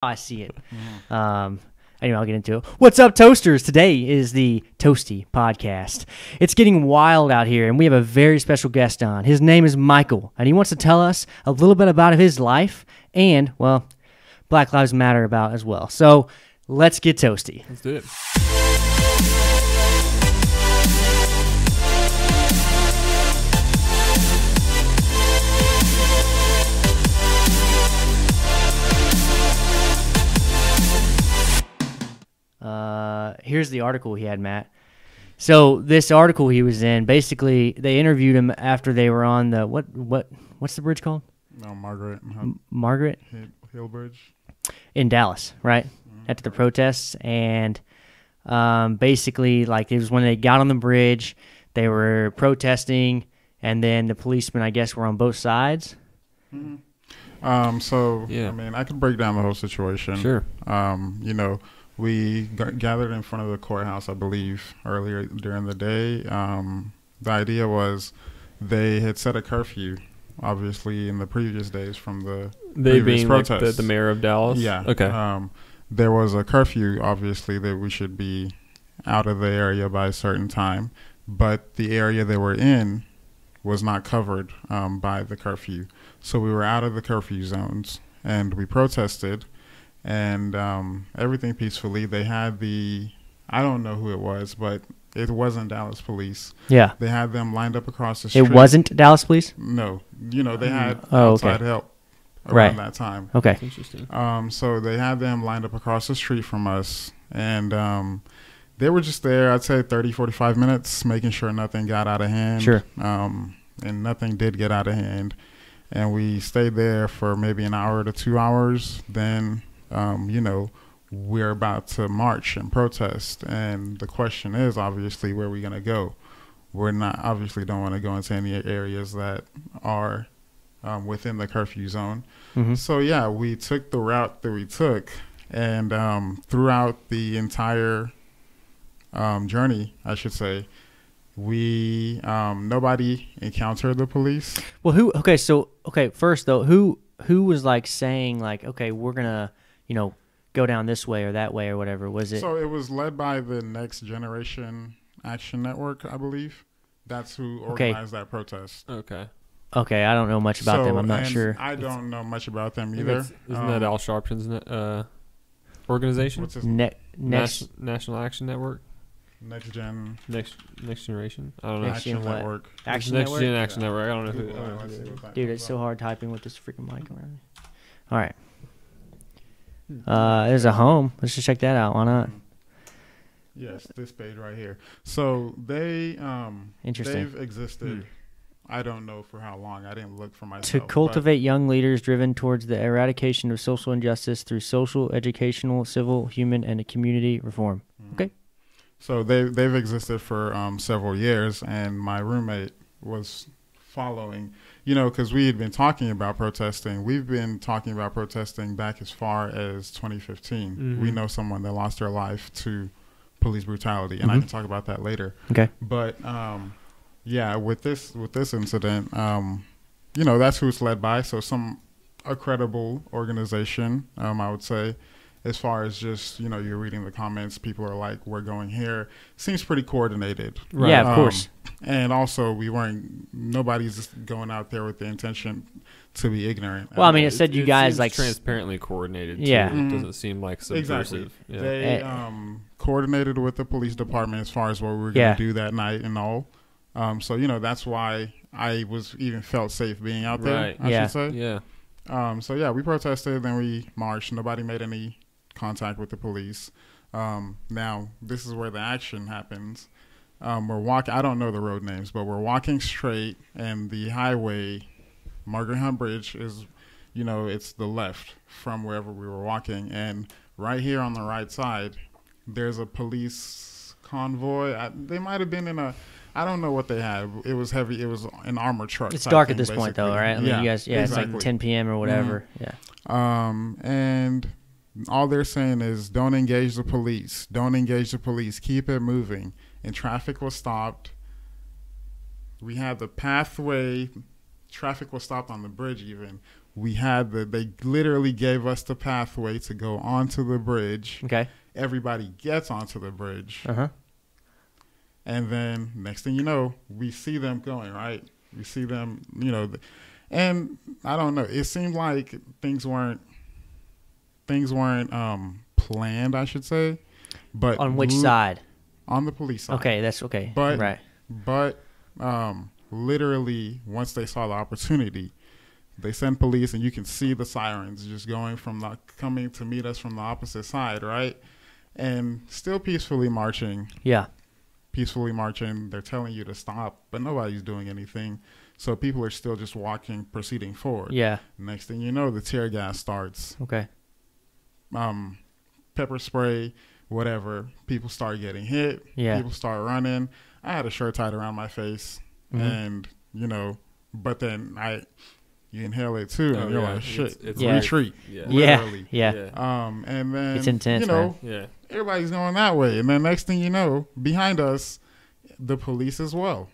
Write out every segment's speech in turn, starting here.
I see it. Anyway, I'll get into it. What's up, Toasters? Today is the Toasty podcast. It's getting wild out here, and we have a very special guest on. His name is Michael, and he wants to tell us a little bit about his life and, well, Black Lives Matter about as well. So let's get toasty. Let's do it. Here's the article he had, Matt. So this article he was in, basically, they interviewed him after they were on the what's the bridge called? No, Margaret. Margaret Hill Bridge in Dallas, right? After the protests, and basically, like, it was when they got on the bridge, they were protesting, and then the policemen, I guess, were on both sides. So Yeah. I mean, I could break down the whole situation. Sure. We gathered in front of the courthouse, I believe, earlier during the day. The idea was they had set a curfew, obviously, in the previous days from the They previous being like protests. the mayor of Dallas? Yeah. Okay. There was a curfew, obviously, that we should be out of the area by a certain time, but the area they were in was not covered by the curfew. So we were out of the curfew zones, and we protested, and everything peacefully. They had I don't know who it was, but it wasn't Dallas police. Yeah. They had them lined up across the street. It wasn't Dallas police? No. They had Oh, okay. outside help around Right. that time. Okay. That's interesting. So they had them lined up across the street from us, and they were just there, I'd say 30, 45 minutes, making sure nothing got out of hand. Sure. And nothing did get out of hand. And we stayed there for maybe an hour to 2 hours. Then, we're about to march and protest. And the question is, obviously, where are we going to go? We're not, obviously, don't want to go into any areas that are within the curfew zone. Mm-hmm. So, yeah, we took the route that we took. And throughout the entire journey, I should say, we nobody encountered the police. Well, first though, who was like saying like, okay, we're gonna, go down this way or that way or whatever? Was it? So it was led by the Next Generation Action Network, I believe. That's who organized that protest. Okay. Okay, I don't know much about them. I'm not sure. I don't know much about them either. Isn't that Al Sharpton's organization? What's his Next National Action Network? Next Generation I don't know. Next Gen what? Network. Action Next Network? Gen Action Network. I don't know Google who. that. Let's see what that Dude, is it's so about. hard typing with this freaking mic around me. All right. There's a home. Let's just check that out. Why not? Yes, this page right here. So Interesting. they've existed. I don't know for how long. I didn't look for myself. To cultivate young leaders driven towards the eradication of social injustice through social, educational, civil, human, and community reform. Okay. So they've existed for several years, and my roommate was following, because we had been talking about protesting. We've been talking about protesting back as far as 2015. Mm-hmm. We know someone that lost their life to police brutality, and I can talk about that later. Okay. But with this incident, that's who it's led by. So a credible organization, I would say. As far as just, you're reading the comments, people are like, we're going here. Seems pretty coordinated. Right. Yeah, of course. And also, nobody's just going out there with the intention to be ignorant. Well, I mean, it said you guys seems like transparently coordinated. Too. Yeah. It doesn't seem like subversive. Exactly. Yeah. They coordinated with the police department as far as what we were going to do that night and all. So, that's why I even felt safe being out there, Right. I should say. Yeah. We protested, then we marched. Nobody made any contact with the police. Now, this is where the action happens. We're walking, I don't know the road names, but we're walking straight, and the highway, Margaret Hunt Bridge, is, it's the left from wherever we were walking. And right here on the right side, there's a police convoy. They might have been I don't know what they had. It was heavy. It was an armored truck. it's dark at this point, though, right? I mean, yeah, you guys, it's like 10 p.m. or whatever. Yeah. And all they're saying is, don't engage the police. Don't engage the police. Keep it moving. And traffic was stopped. We had the pathway. Traffic was stopped on the bridge even. They literally gave us the pathway to go onto the bridge. Okay. Everybody gets onto the bridge. Uh-huh. And then next thing you know, we see them going, right? We see them, and I don't know. It seemed like things weren't planned, I should say. But On which side? On the police side. Okay, that's okay. But right. But literally, once they saw the opportunity, they send police, and you can see the sirens just coming to meet us from the opposite side, right? And still peacefully marching. Yeah. Peacefully marching. They're telling you to stop, but nobody's doing anything. So people are still just proceeding forward. Yeah. Next thing you know, the tear gas starts. Okay. Pepper spray, whatever. People start getting hit. Yeah. People start running. I had a shirt tied around my face, and but then you inhale it too, and you're like, shit, it's retreat. Yeah. Literally. Yeah. And then It's intense, man. Yeah. Everybody's going that way, and then next thing you know, behind us, the police as well.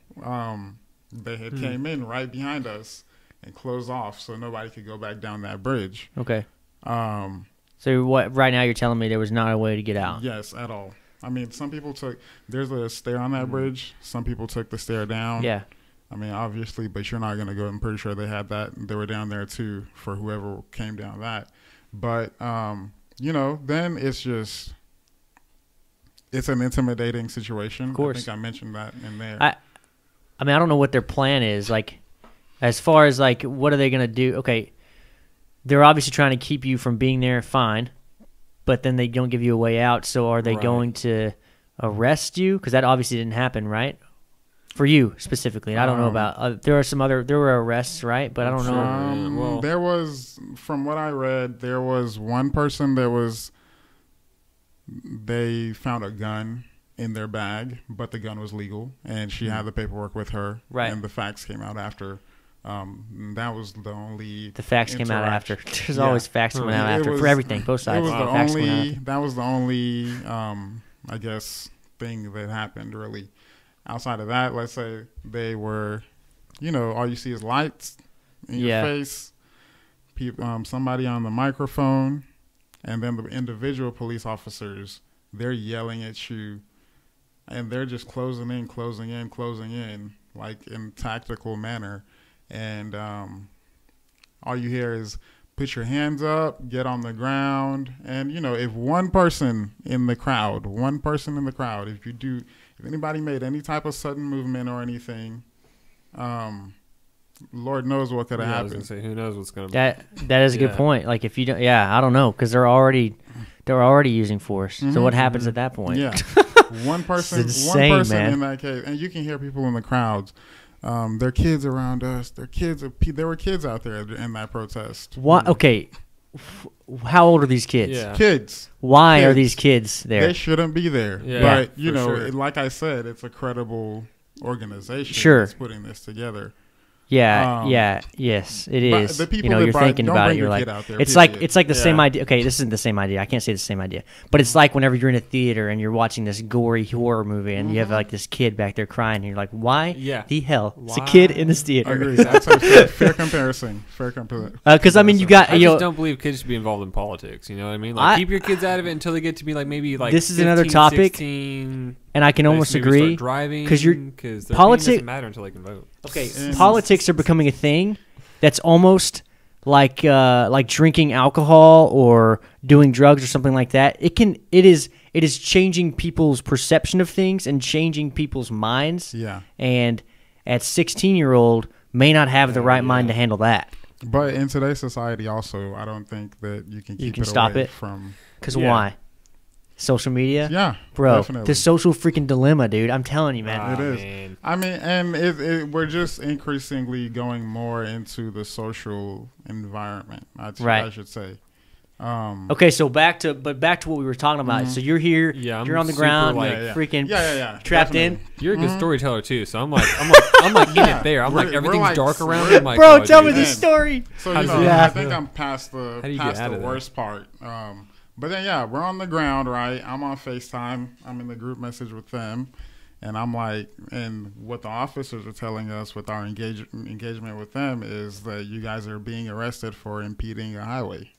They had came in right behind us and closed off, so nobody could go back down that bridge. Okay. So what? Right now, you're telling me there was not a way to get out? Yes, at all. I mean, some people there's a stair on that bridge. Some people took the stair down. Yeah. I mean, obviously, but you're not going to go. I'm pretty sure they had that. They were down there too for whoever came down that. But, then it's an intimidating situation. Of course. I think I mentioned that in there. I mean, I don't know what their plan is. Like, as far as like, what are they going to do? Okay. They're obviously trying to keep you from being there, fine. But then they don't give you a way out. So are they going to arrest you? Because that obviously didn't happen, right? For you specifically. I don't know about there were arrests, right? But I don't know. There was, from what I read, there was one person they found a gun in their bag, but the gun was legal, and she had the paperwork with her. Right. And the facts came out after. That was the only. The facts came out after. There's always facts coming out after for everything, both sides. That was the only, I guess, thing that happened really. Outside of that, let's say they were, all you see is lights in your face, somebody on the microphone, and then the individual police officers, they're yelling at you, and they're just closing in, like in tactical manner. And all you hear is, put your hands up, get on the ground. And, if one person in the crowd, if anybody made any type of sudden movement or anything, Lord knows what could have happened. I was gonna say, who knows what's gonna be. That is a good point. Like, if you don't, I don't know, because they're already using force. So what happens at that point? Yeah, one person man. in that case, and you can hear people in the crowds. There are kids around us. There were kids out there in that protest. What? Okay. How old are these kids? Yeah. Kids. Why are these kids there? They shouldn't be there. Yeah, but, sure. like I said, it's a credible organization that's putting this together. Yes, it is. The people you're thinking about it. You're like, it's like the same idea. Okay, this isn't the same idea. I can't say the same idea, but it's like whenever you're in a theater and you're watching this gory horror movie and you have like this kid back there crying, and you're like, why the hell? It's a kid in this theater. Agreed. That's a fair comparison. Because I mean, you got. I just don't believe kids should be involved in politics. You know what I mean? Like, keep your kids out of it until they get to be like maybe like. This is 15, another topic, 16, and I can almost agree because politics doesn't matter until they can vote. Okay, politics are becoming a thing that's almost like drinking alcohol or doing drugs or something like that. It is changing people's perception of things and changing people's minds. Yeah. And at 16-year-old may not have the right mind to handle that. But in today's society, also, I don't think that you can stop away it from. Because why? Social media? Yeah, bro. Definitely. The social freaking dilemma, dude. I'm telling you, man. It is. Man. I mean, and we're just increasingly going more into the social environment. I should say. Okay, so back to what we were talking about. So you're here, you're on the ground, freaking trapped definitely. in. You're a good storyteller too, so I'm like in it there. I'm like everything's dark around me. I'm like, bro, tell me the story. So I think I'm past the worst part. But then we're on the ground, right? I'm on FaceTime. I'm in the group message with them, And I'm like, and what the officers are telling us with our engagement with them is that you guys are being arrested for impeding a highway.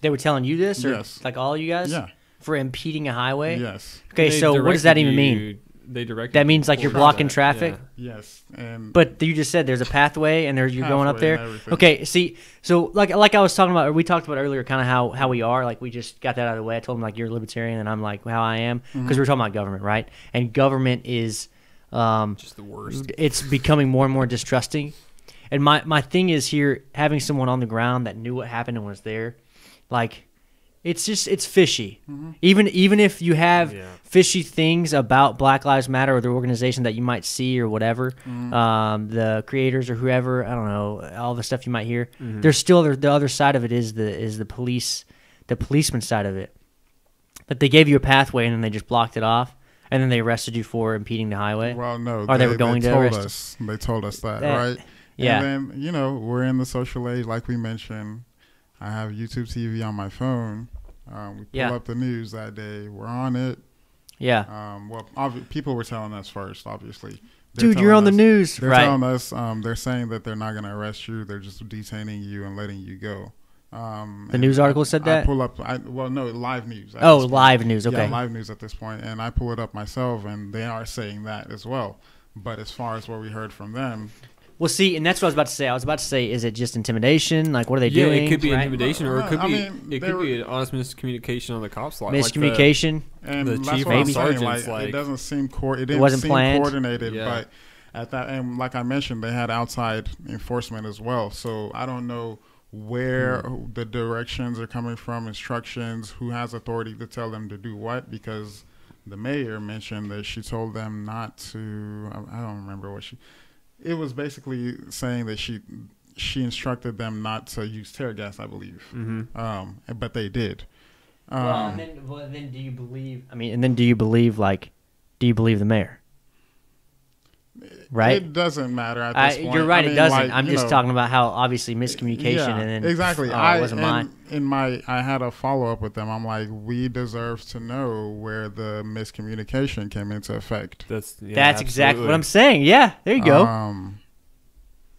They were telling you this, or Yes. like all you guys? Yeah. For impeding a highway? Yes. Okay, They so what does that even directed mean? you- They directed That means you like you're for blocking that, traffic? yeah. Yes. And But you just said there's a pathway and you're going up Pathway and there. everything. Okay, see, so like I was talking about, or we talked about earlier, kind of how we are. Like we just got that out of the way. I told him like you're a libertarian, and I'm like how I am because we were talking about government, right? And government is Just the worst. it's becoming more and more distrusting. And my thing is here, having someone on the ground that knew what happened and was there, like it's fishy. Even if you have Yeah. fishy things about Black Lives Matter or the organization that you might see or whatever, the creators or whoever, I don't know, all the stuff you might hear. There's still the other side of it is the policeman side of it. But they gave you a pathway and then they just blocked it off. And then they arrested you for impeding the highway. well, no, Or they were going to told arrest us. They told us that, That- right? yeah. And then we're in the social age, like we mentioned. I have YouTube TV on my phone. We pull Yeah. up the news that day. We're on it. Yeah. People were telling us first, obviously. Dude, you're on the news. They're Right. telling us. They're saying that they're not going to arrest you. They're just detaining you and letting you go. The news article said that? I pull up. Live news. at Oh, this point. live news. Okay. Yeah, live news at this point, and I pull it up myself, and they are saying that as well. But as far as what we heard from them, Well, see, and that's what I was about to say. I was about to say, is it just intimidation? Like, what are they Yeah, doing? it could be right? intimidation, or it could I be mean, it they could were- be an honest miscommunication on the cops' side. Miscommunication. and The that's chief what I'm maybe saying. sergeant's Like, like- it doesn't seem it didn't wasn't seem planned. coordinated, Yeah. but at that, and like I mentioned, they had outside enforcement as well. So I don't know where the directions are coming from, instructions, who has authority to tell them to do what, because the mayor mentioned that she told them not to. I don't remember what it was basically saying that she instructed them not to use tear gas, I believe. But they did. Well, and then do you believe? I mean, and then do you believe the mayor? Right. It doesn't matter at this point. You're right. I mean, it doesn't. like, I'm you just know, talking about how obviously miscommunication yeah, and then exactly. It I wasn't mine. I had a follow up with them. I'm like, we deserve to know where the miscommunication came into effect. That's exactly what I'm saying. Yeah, there you go.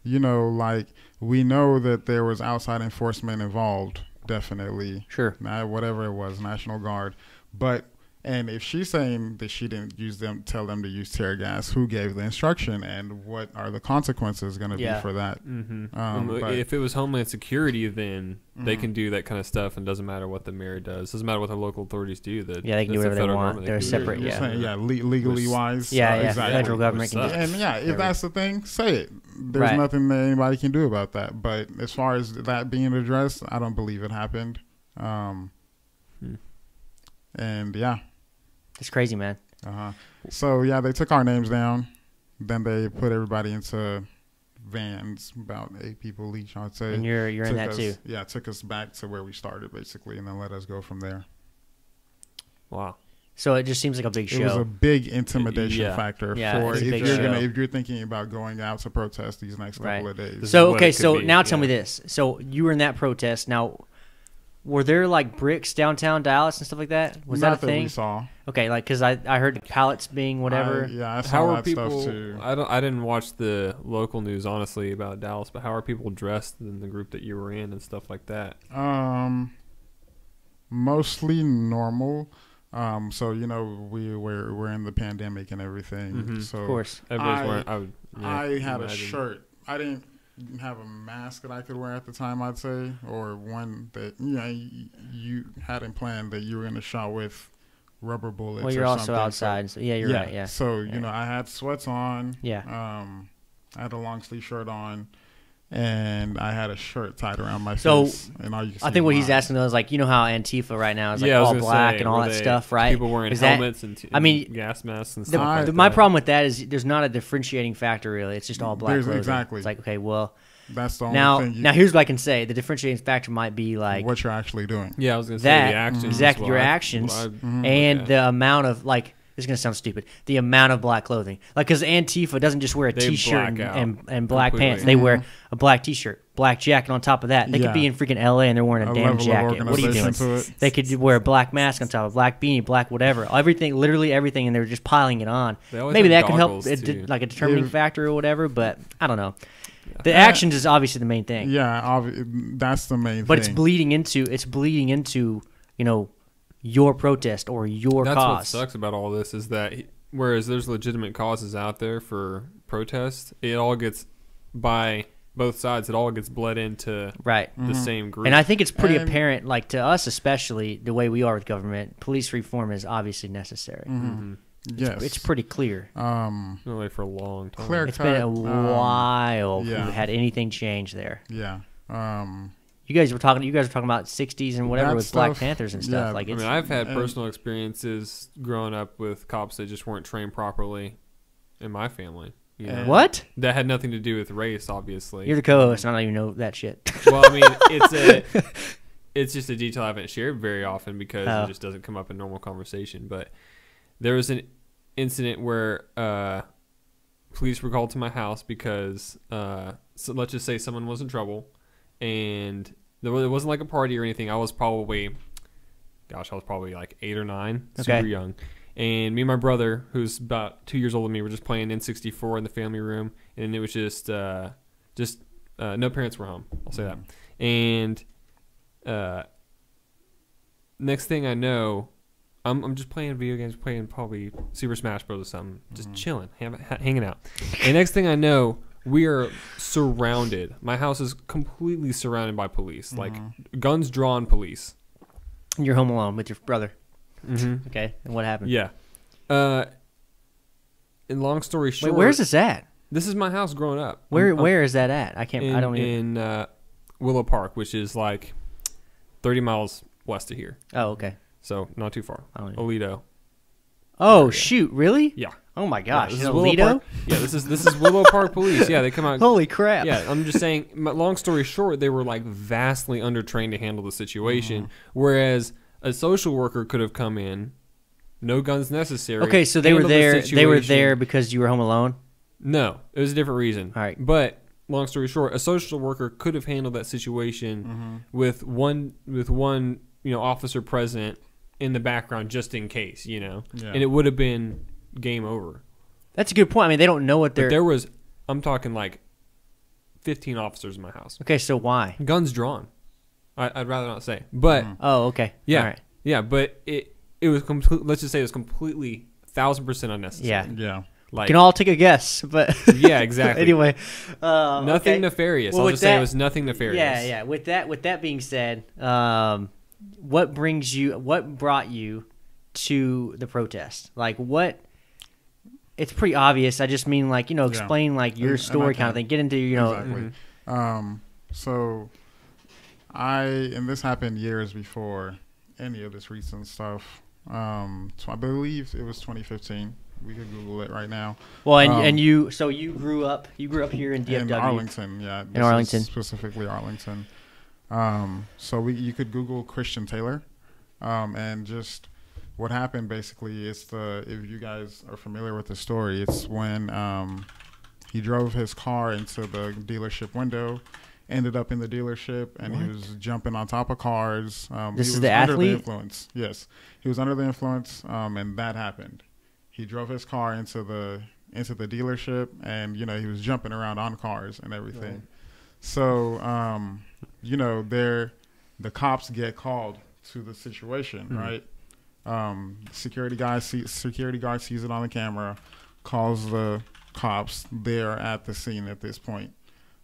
Like we know that there was outside enforcement involved. Definitely, Sure. Whatever it was, National Guard. And if she's saying that she didn't tell them to use tear gas, who gave the instruction, and what are the consequences going to be for that? If it was Homeland Security, then they can do that kind of stuff, and doesn't matter what the mayor does. Doesn't matter what the local authorities do. They can do whatever they want. They're separate. You're Yeah. saying, legally wise. Yeah, exactly. Federal government can Sucks. just. And if that's the thing, say it. There's Right. nothing that anybody can do about that. But as far as that being addressed, I don't believe it happened. And yeah. It's crazy, man. So yeah, they took our names down. Then they put everybody into vans, about 8 people each, I'd say. And you're in that too. Yeah, took us back to where we started basically, and then let us go from there. Wow. So it just seems like a big show. It was a big intimidation factor Yeah, for it's a big if show. you're thinking about going out to protest these next couple of days. So what okay, it could so be, now tell me yeah. this. So you were in that protest. Now, were there like bricks downtown Dallas and stuff like that? Was that a thing? We saw. Okay, like because I heard pallets being whatever. I saw How are that people? stuff too. I didn't watch the local news honestly about Dallas, but how are people dressed in the group that you were in and stuff like that? Mostly normal. So we're in the pandemic and everything. So Of course. Everybody's wearing. I had a shirt. I didn't have a mask that I could wear at the time, I'd say, or one that you hadn't planned that you were in a shot with rubber bullets. Well, you're or also something. outside, so yeah, you're right. Yeah. So I had sweats on. Yeah. I had a long sleeve shirt on, and I had a shirt tied around my So, face. And all you can see I think what he's mine. asking though is like, you know how Antifa right now is like I was all gonna black say, and all were that they- stuff, right? People wearing Is that- helmets and I mean, gas masks and The, stuff like my that. problem with that is there's not a differentiating factor really. It's just all black There's clothing. exactly. It's like, okay, well, That's the only thing. now here's what I can say. The differentiating factor might be like what you're actually doing. Yeah, I was gonna say that the actions. exactly is your what I- actions what I and look at. the amount of like This is gonna sound stupid. The amount of black clothing, like, because Antifa doesn't just wear a They t-shirt black out and black completely. pants. They wear a black t-shirt, black jacket on top of that. They could be in freaking LA and they're wearing a damn level of jacket. What are you doing? organization to it. They could wear a black mask on top of black beanie, black whatever, everything, literally everything, and they're just piling it on. They always Maybe have that could help, goggles, too. like a determining factor or whatever. But I don't know. Yeah. The actions is obviously the main thing. Yeah, that's the main But thing. it's bleeding into your protest or your That's cause. what sucks about all this is that whereas there's legitimate causes out there for protest, it all gets by both sides. It all gets bled into the same group. And I think it's pretty apparent, like to us especially, the way we are with government, police reform is obviously necessary. Yes, It's pretty clear. Been away for a long time. Clear It's been a while yeah. we've had anything change there. Yeah. You guys were talking about 60s and whatever That with Black stuff, Panthers and stuff. yeah. Like I it's mean, I've had personal experiences growing up with cops that just weren't trained properly in my family. You know? What? That had nothing to do with race, obviously. You're the co-host. I don't even know that shit. Well, I mean, it's just a detail I haven't shared very often because it just doesn't come up in normal conversation. But there was an incident where police were called to my house because, so let's just say someone was in trouble, and it wasn't like a party or anything. I was probably like 8 or 9, super young. And me and my brother, who's about 2 years older than me, were just playing N64 in the family room, and it was just no parents were home. I'll say that. And next thing I know, I'm just playing video games, playing probably Super Smash Bros. Or something, just chilling, hanging out. And next thing I know, we are surrounded. My house is completely surrounded by police, like guns drawn police. You're home alone with your brother. Mm-hmm. Okay, and what happened? Yeah. And long story short, Wait, where's this at? This is my house growing up. Where is that at? I can't. In Willow Park, which is like 30 miles west of here. Oh, okay. So not too far. I don't Alito. Oh shoot! Really? Yeah. Oh my gosh! Yeah, this is Alito? Willow Park. Yeah, this is Willow Park Police. Yeah, they come out. Holy crap! Yeah, I'm just saying. Long story short, they were like vastly undertrained to handle the situation, whereas a social worker could have come in, no guns necessary. Okay, so they were there. They were there because you were home alone. No, it was a different reason. All right, but long story short, a social worker could have handled that situation with one officer present in the background just in case, and it would have been game over. That's a good point. I mean, they don't know what they're. But there was, I'm talking like 15 officers in my house. Okay, so why? Guns drawn. I'd rather not say, but oh, okay, yeah, all right. Yeah, but it was complete. Let's just say it was completely 1,000% unnecessary. Yeah. Like, can all take a guess, but yeah, exactly. Anyway, nothing nefarious. Well, I'll just say it was nothing nefarious. Yeah. With that being said, what brought you to the protest? Like what? It's pretty obvious. I just mean like explain like your story kind of thing. Get into exactly. So and this happened years before any of this recent stuff. So I believe it was 2015. We could Google it right now. Well, and you grew up here in DFW. In Arlington, yeah. In Arlington. Specifically Arlington. So you could Google Christian Taylor. And just what happened basically is if you guys are familiar with the story, it's when he drove his car into the dealership window, ended up in the dealership, and he was jumping on top of cars. This he is was the under athlete? the influence. Yes. He was under the influence, and that happened. He drove his car into the dealership, and he was jumping around on cars and everything. Right. So the cops get called to the situation, right? Security guard sees it on the camera, calls the cops. They're at the scene at this point.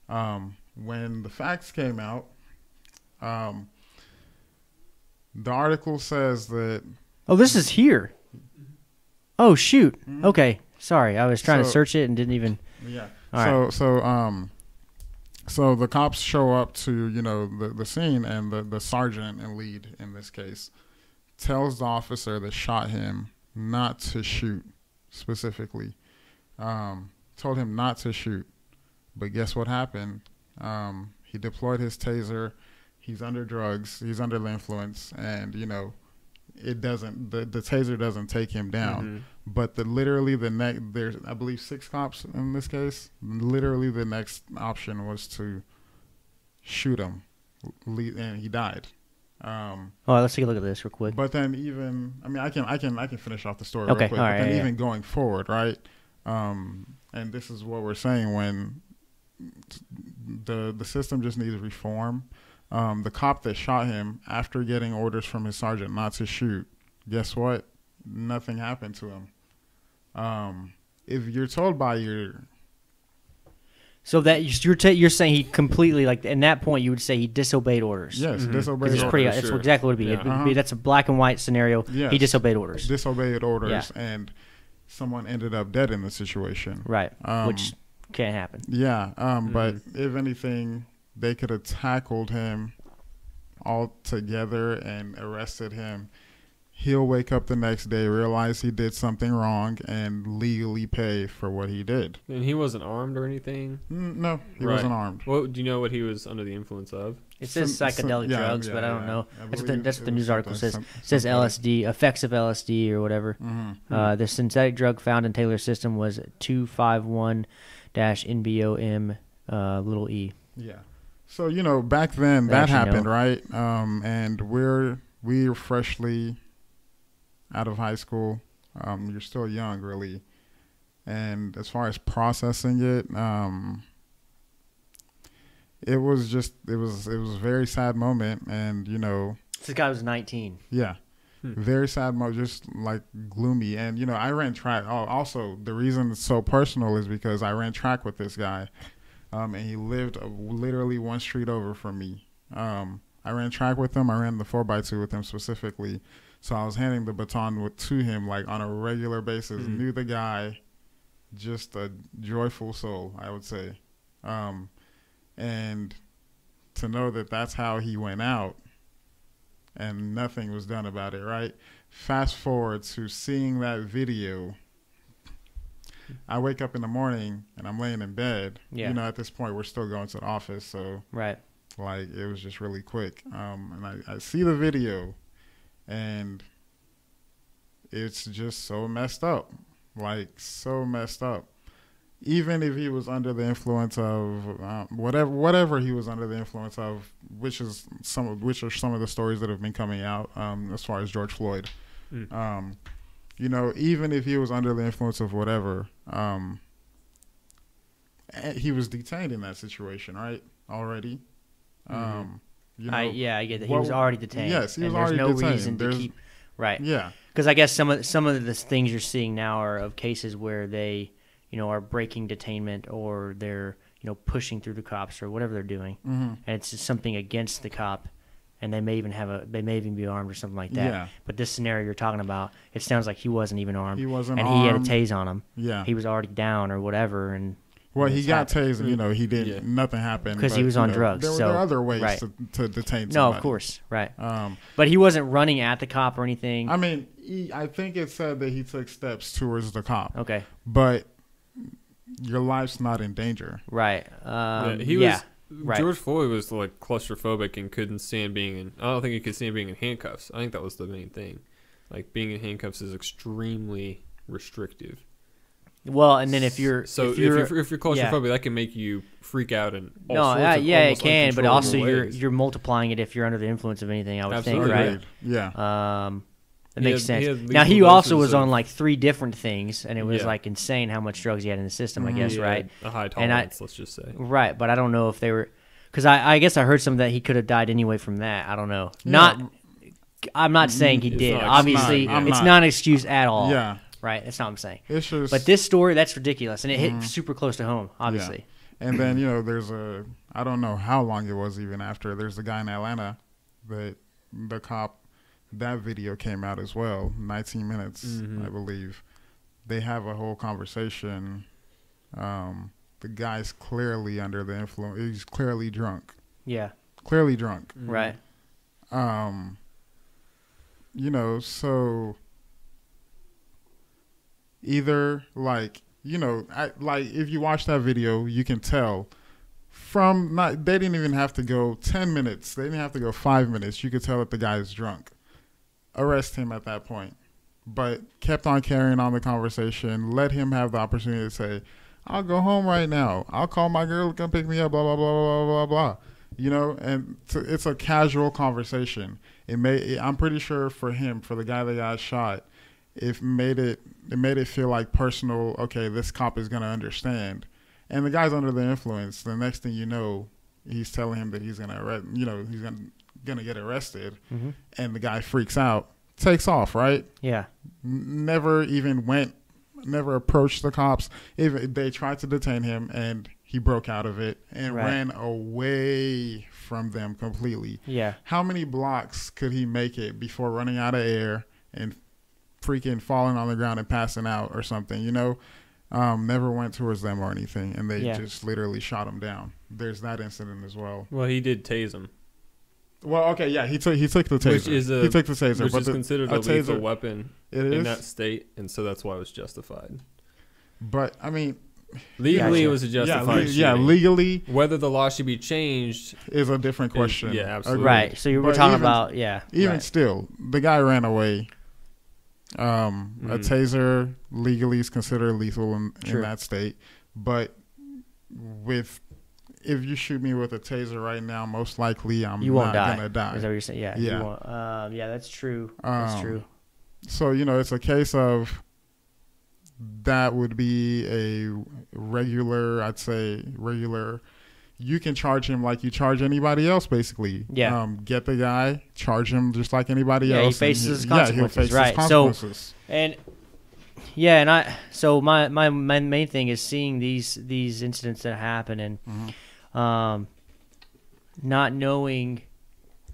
When the facts came out, the article says that. Oh, this is here. Oh shoot. Okay, sorry. I was trying to search it and didn't even. Yeah. All right. So the cops show up to the scene, and the sergeant and lead in this case tells the officer that shot him not to shoot specifically. Told him not to shoot, but guess what happened? He deployed his taser. He's under drugs. He's under the influence, and it doesn't. The taser doesn't take him down. But literally the next, there's I believe 6 cops in this case. Literally the next option was to shoot him, and he died. Let's take a look at this real quick. But then even, I mean, I can finish off the story Okay, real quick. all right, but then yeah. even going forward, right? And this is what we're saying when the system just needs reform. The cop that shot him, after getting orders from his sergeant not to shoot, guess what? Nothing happened to him. If you're told by your... So that you're saying he completely, like, in that point you would say he disobeyed orders. Yes, disobeyed It's orders. pretty. That's exactly what it'd be. Yeah. It'd be. That's a black and white scenario. Yes. He disobeyed orders. Disobeyed orders, and someone ended up dead in the situation. Right. Which can't happen. Yeah, but if anything, they could have tackled him all together and arrested him. He'll wake up the next day, realize he did something wrong, and legally pay for what he did. And he wasn't armed or anything? No, he wasn't armed. Well, do you know what he was under the influence of? It says psychedelic drugs, but I don't know. That's what the news article says. It says LSD, effects of LSD or whatever. The synthetic drug found in Taylor's system was 251-NBOM little e. Yeah. So, back then that happened, right? And we're freshly out of high school. You're still young, really. And as far as processing it, it was a very sad moment. And, This guy was 19. Yeah. Very sad moment, just like gloomy. And, I ran track. Also, the reason it's so personal is because I ran track with this guy. And he lived literally one street over from me. I ran track with him. I ran the 4x2 with him specifically. So I was handing the baton to him like on a regular basis. Knew the guy, just a joyful soul, I would say. And to know that that's how he went out and nothing was done about it, right? Fast forward to seeing that video. I wake up in the morning and I'm laying in bed. Yeah. At this point we're still going to the office, so right. Like it was just really quick. And I see the video, and it's just so messed up, like so messed up. Even if he was under the influence of whatever he was under the influence of, which are some of the stories that have been coming out as far as George Floyd. Even if he was under the influence of whatever, he was detained in that situation, right? Already. I get that. He was already detained. Yes, he was and already there's no detained. reason to keep. Right. Yeah. Because I guess some of the things you're seeing now are of cases where they, are breaking detainment, or they're, pushing through the cops or whatever they're doing, and it's just something against the cop, and they may even be armed or something like that. Yeah. But this scenario you're talking about, it sounds like he wasn't even armed. He wasn't and armed. he had a tase on him. Yeah. He was already down or whatever, and. Well, he got tased, and he didn't. Yeah. Nothing happened because he was on drugs. There are other ways to detain somebody. No, of course, right. But he wasn't running at the cop or anything. I mean, I think it said that he took steps towards the cop. Okay, but your life's not in danger, right? George Floyd was like claustrophobic and couldn't stand being in. I don't think he could stand being in handcuffs. I think that was the main thing. Like being in handcuffs is extremely restrictive. Well, and then if you're claustrophobic, that can make you freak out and it can. But also you're multiplying it if you're under the influence of anything. I would think, right? Yeah. That makes sense. Now he also was on like 3 different things, and it was like insane how much drugs he had in the system. I guess, right? A high tolerance, let's just say. Right, but I don't know if they were, because I guess I heard something that he could have died anyway from that. I don't know. Yeah. I'm not saying he did. Obviously, it's not an excuse at all. Yeah. Right, that's not what I'm saying. It's just, but this story, that's ridiculous, and it hit super close to home, obviously. Yeah. And then, there's I don't know how long it was even after, there's a guy in Atlanta that the cop, that video came out as well, 19 minutes, I believe. They have a whole conversation. The guy's clearly under the influence. He's clearly drunk. Yeah. Clearly drunk. Right. So... Either if you watch that video, you can tell they didn't even have to go 10 minutes. They didn't have to go 5 minutes. You could tell that the guy is drunk. arrest him at that point, but kept on carrying on the conversation, let him have the opportunity to say, I'll go home right now. I'll call my girl to come pick me up, blah, blah, blah, blah, blah, blah. You know, and it's a casual conversation. I'm pretty sure for him, for the guy that got shot, it made it feel like personal, okay, this cop is going to understand. And the guy's under the influence. The next thing you know, he's telling him that he's going to he's going to get arrested. Mm-hmm. And the guy freaks out, takes off, right? Yeah. Never approached the cops. They tried to detain him, and he broke out of it and ran away from them completely. Yeah. How many blocks could he make it before running out of air and freaking falling on the ground and passing out or something, you know? Never went towards them or anything, and they just literally shot him down. There's that incident as well. Well, he did tase him. Well, okay, yeah, he took the taser. He took the taser, which but is considered a lethal weapon in that state, and so that's why it was justified. But I mean, legally, it was a justified. Yeah, legally, whether the law should be changed is a different question. Yeah, absolutely. Right. So we're talking about Even still, the guy ran away. A taser legally is considered lethal in that state, but if you shoot me with a taser right now, most likely I'm not gonna die. Is that what you're saying? Yeah. Yeah. You won't. Yeah, that's true. That's true. So it's a case of that would be a regular. I'd say regular. You can charge him like you charge anybody else, basically. Yeah. Get the guy, charge him just like anybody else. He faces his consequences. Yeah, he'll face right. his consequences. So my main thing is seeing these incidents that happen and not knowing,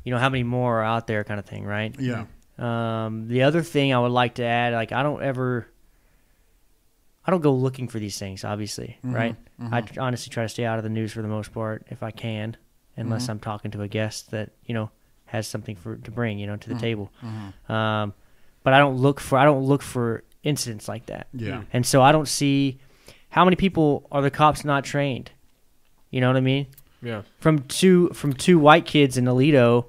how many more are out there, kind of thing, right? Yeah. The other thing I would like to add, like I don't go looking for these things, obviously, right? Mm-hmm. I honestly try to stay out of the news for the most part, if I can, unless I'm talking to a guest that has something to bring, to the table. Mm-hmm. But I don't look for incidents like that. Yeah. And so I don't see how many people are the cops not trained. You know what I mean? Yeah. From two white kids in Alito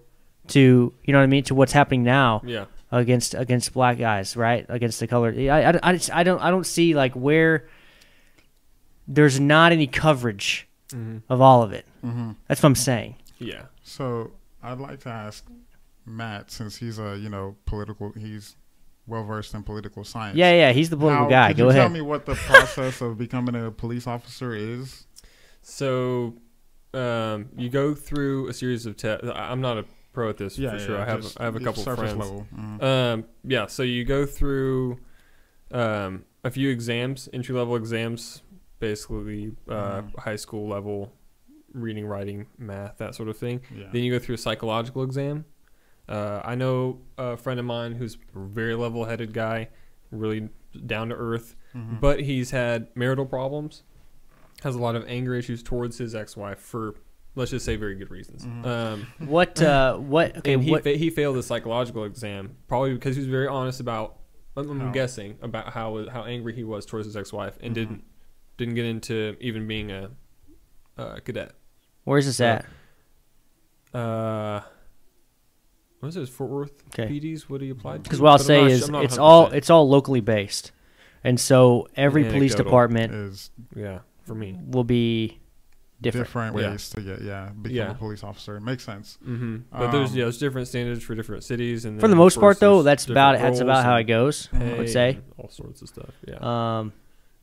to to what's happening now. Yeah. Against black guys, right? Against the color. I don't see like where there's not any coverage of all of it. Mm-hmm. That's what I'm saying. Yeah. So I'd like to ask Matt, since he's he's well versed in political science. Yeah, he's the political guy. Go ahead. Tell me what the process of becoming a police officer is? So, you go through a series of tests. I'm not a pro at this for sure. I have a couple friends. Level. Mm-hmm. So you go through a few exams, entry level exams, basically high school level reading, writing, math, that sort of thing. Yeah. Then you go through a psychological exam. I know a friend of mine who's a very level-headed guy, really down to earth, but he's had marital problems, has a lot of anger issues towards his ex-wife for, let's just say, very good reasons. He failed the psychological exam probably because he was very honest about, I'm guessing, about how angry he was towards his ex-wife and didn't get into even being a cadet. Where's this at? What is it? Fort Worth PDs? What do you apply to? Because what I'll say is it's all locally based, and so every police department is for me will be different ways to become a police officer. It makes sense. Mm-hmm. But there's different standards for different cities, and for the most part, though, that's about how it goes. I would say all sorts of stuff. Yeah.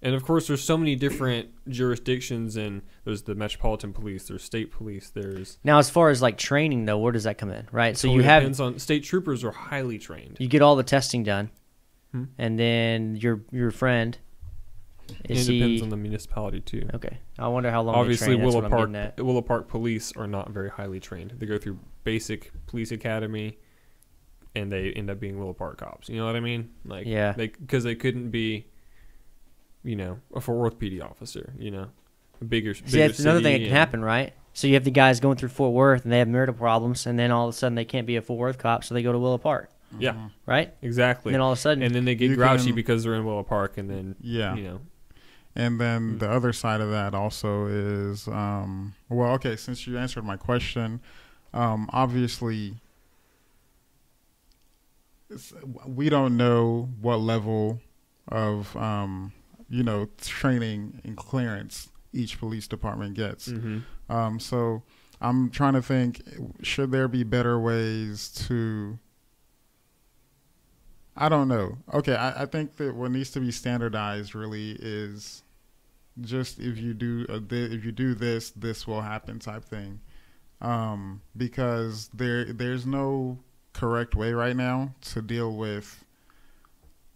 And of course, there's so many different jurisdictions, and there's the metropolitan police, there's state police, there's now as far as like training though, where does that come in? Right. So you have depends on state troopers are highly trained. You get all the testing done, and then your friend. It depends on the municipality too. Okay, I wonder how long. Obviously, they train. Willow Park police are not very highly trained. They go through basic police academy, and they end up being Willow Park cops. You know what I mean? Like, because they couldn't be, a Fort Worth PD officer. A bigger. See, that's another thing that can happen, right? So you have the guys going through Fort Worth, and they have marital problems, and then all of a sudden they can't be a Fort Worth cop, so they go to Willow Park. Yeah. Right. Exactly. And then all of a sudden, and then they get grouchy because they're in Willow Park, and then And then the other side of that also is, since you answered my question, obviously we don't know what level of training and clearance each police department gets. Mm-hmm. So I'm trying to think, should there be better ways to, I don't know. Okay, I think that what needs to be standardized really is just if you do this, this will happen type thing. Because there's no correct way right now to deal with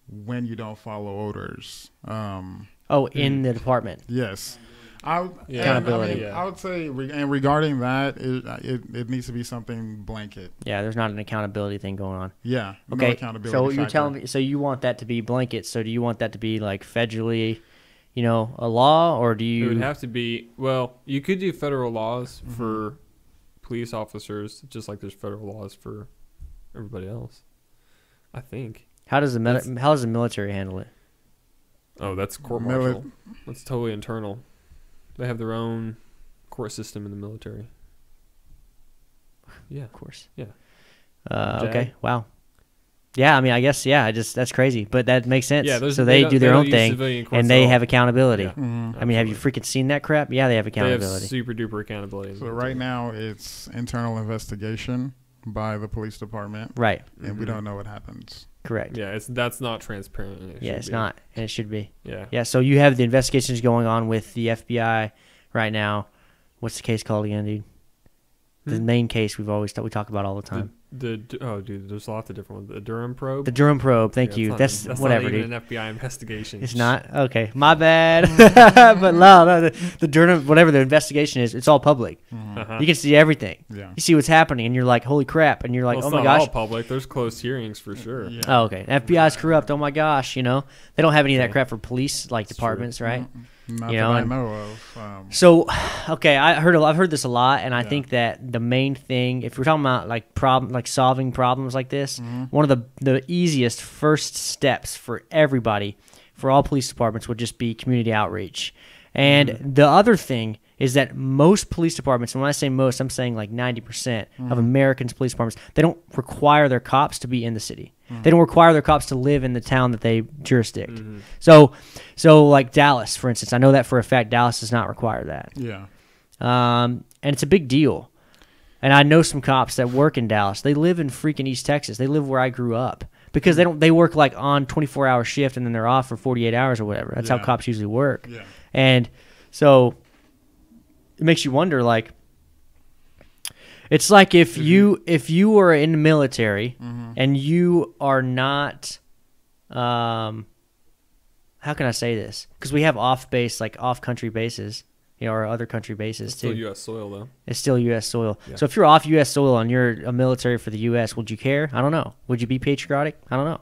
when you don't follow orders. In the department. Yes. Accountability. I would say, and regarding that, it needs to be something blanket. Yeah, there's not an accountability thing going on. Yeah. Okay. No accountability So you're factor. telling me, so you want that to be blanket. So do you want that to be like federally, a law, or do you? It would have to be. Well, you could do federal laws for police officers, just like there's federal laws for everybody else. I think. How does the military handle it? Oh, that's court martial. That's totally internal. They have their own court system in the military. Yeah, Of course. Yeah. Okay. Wow. Yeah, I mean, I guess, yeah, that's crazy, but that makes sense. Yeah, so they do their own thing, and they have accountability. Yeah, I mean, have you freaking seen that crap? Yeah, they have accountability. They have super duper accountability. So right now it's internal investigation by the police department. Right. And we don't know what happens. Correct. Yeah, that's not transparent. It's not, and it should be. Yeah. Yeah, so you have the investigations going on with the FBI right now. What's the case called again, dude? The main case we talk about all the time. Dude, there's lots of different ones. The Durham probe. The Durham probe. Thank you. That's whatever, not even dude. An FBI investigation. It's not? Okay, my bad. But no, the Durham, whatever the investigation is, it's all public. You can see everything. Yeah. You see what's happening, and you're like, holy crap, and you're like, Well, oh my it's gosh. not all public. There's closed hearings for sure. Yeah. Oh, okay. FBI's corrupt. Oh my gosh, they don't have any of that crap for police departments, right? Not You that know, I and- know of. So, okay, I've heard this a lot, and I think that the main thing, if we're talking about solving problems like this, one of the easiest first steps for everybody, for all police departments, would just be community outreach. And the other thing is that most police departments, and when I say most, I'm saying like 90% of Americans' police departments, they don't require their cops to be in the city. They don't require their cops to live in the town that they jurisdict. So like Dallas, for instance, I know that for a fact. Dallas does not require that. Yeah. And it's a big deal. And I know some cops that work in Dallas. They live in freaking East Texas. They live where I grew up because they work like on 24-hour shift and then they're off for 48 hours or whatever. That's how cops usually work. Yeah. And so it makes you wonder, like, it's like if you were in the military and you are not, how can I say this? Because we have off-country bases, or other country bases It's too. still U.S. soil, though. It's still U.S. soil. Yeah. So if you're off U.S. soil and you're a military for the U.S., would you care? I don't know. Would you be patriotic? I don't know.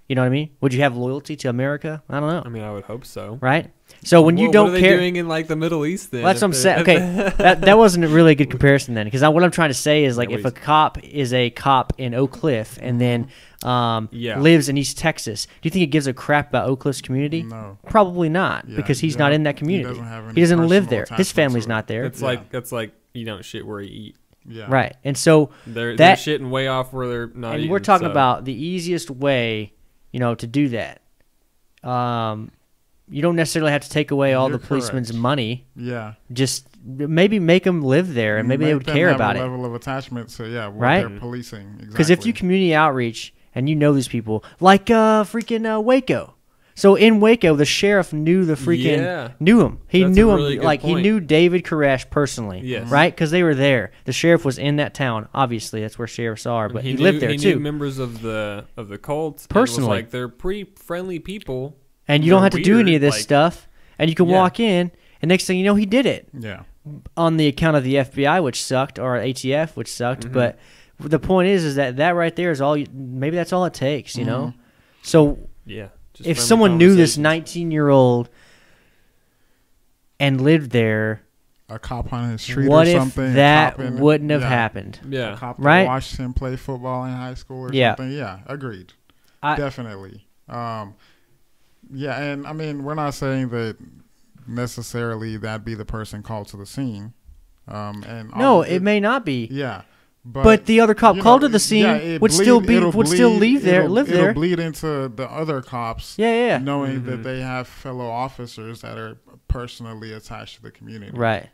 You know what I mean? Would you have loyalty to America? I don't know. I mean, I would hope so. Right? So when you don't what are care, they doing in like the Middle East then? well, that's what I'm saying. Okay, that wasn't a really good comparison then, because what I'm trying to say is, like, if a cop is a cop in Oak Cliff and then lives in East Texas, do you think he gives a crap about Oak Cliff's community? No. Probably not, Yeah, because he's not in that community. He doesn't live there. His family's not there. It's like you don't shit where you eat. Yeah. Right, and so They're shitting way off where they're not. And eating, we're talking about the easiest way, to do that. You don't necessarily have to take away all the policemen's money. Yeah. Just maybe make them live there, and maybe they would care about it. Level of attachment to what Right? they're policing. Because if you community outreach and you know these people, like freaking Waco. So in Waco, the sheriff knew the freaking knew him. He That's knew a him really good like point. he knew David Koresh personally. Yes. Right? Because they were there. The sheriff was in that town. Obviously, that's where sheriffs are. But he lived there he too. Knew members of the cult Personally. And was like, they're pretty friendly people. And you don't have to do any of this like- stuff. And you can walk in, and next thing you know, he did it. Yeah. On the account of the FBI, which sucked, or ATF, which sucked. But the point is that right there is all. Maybe that's all it takes, you know. So Yeah. just if friendly someone knew this conversations. 19-year-old and lived there, A cop on his street what or if something. that a cop wouldn't have happened? A Yeah. cop Right? that watched him play football in high school or something. Yeah, agreed. Definitely. Yeah, and I mean, we're not saying that necessarily that'd be the person called to the scene. And No, it may not be. Yeah, But the other cop called to the scene would still live there. It'll bleed into the other cops. Yeah. Knowing that they have fellow officers that are personally attached to the community. Right.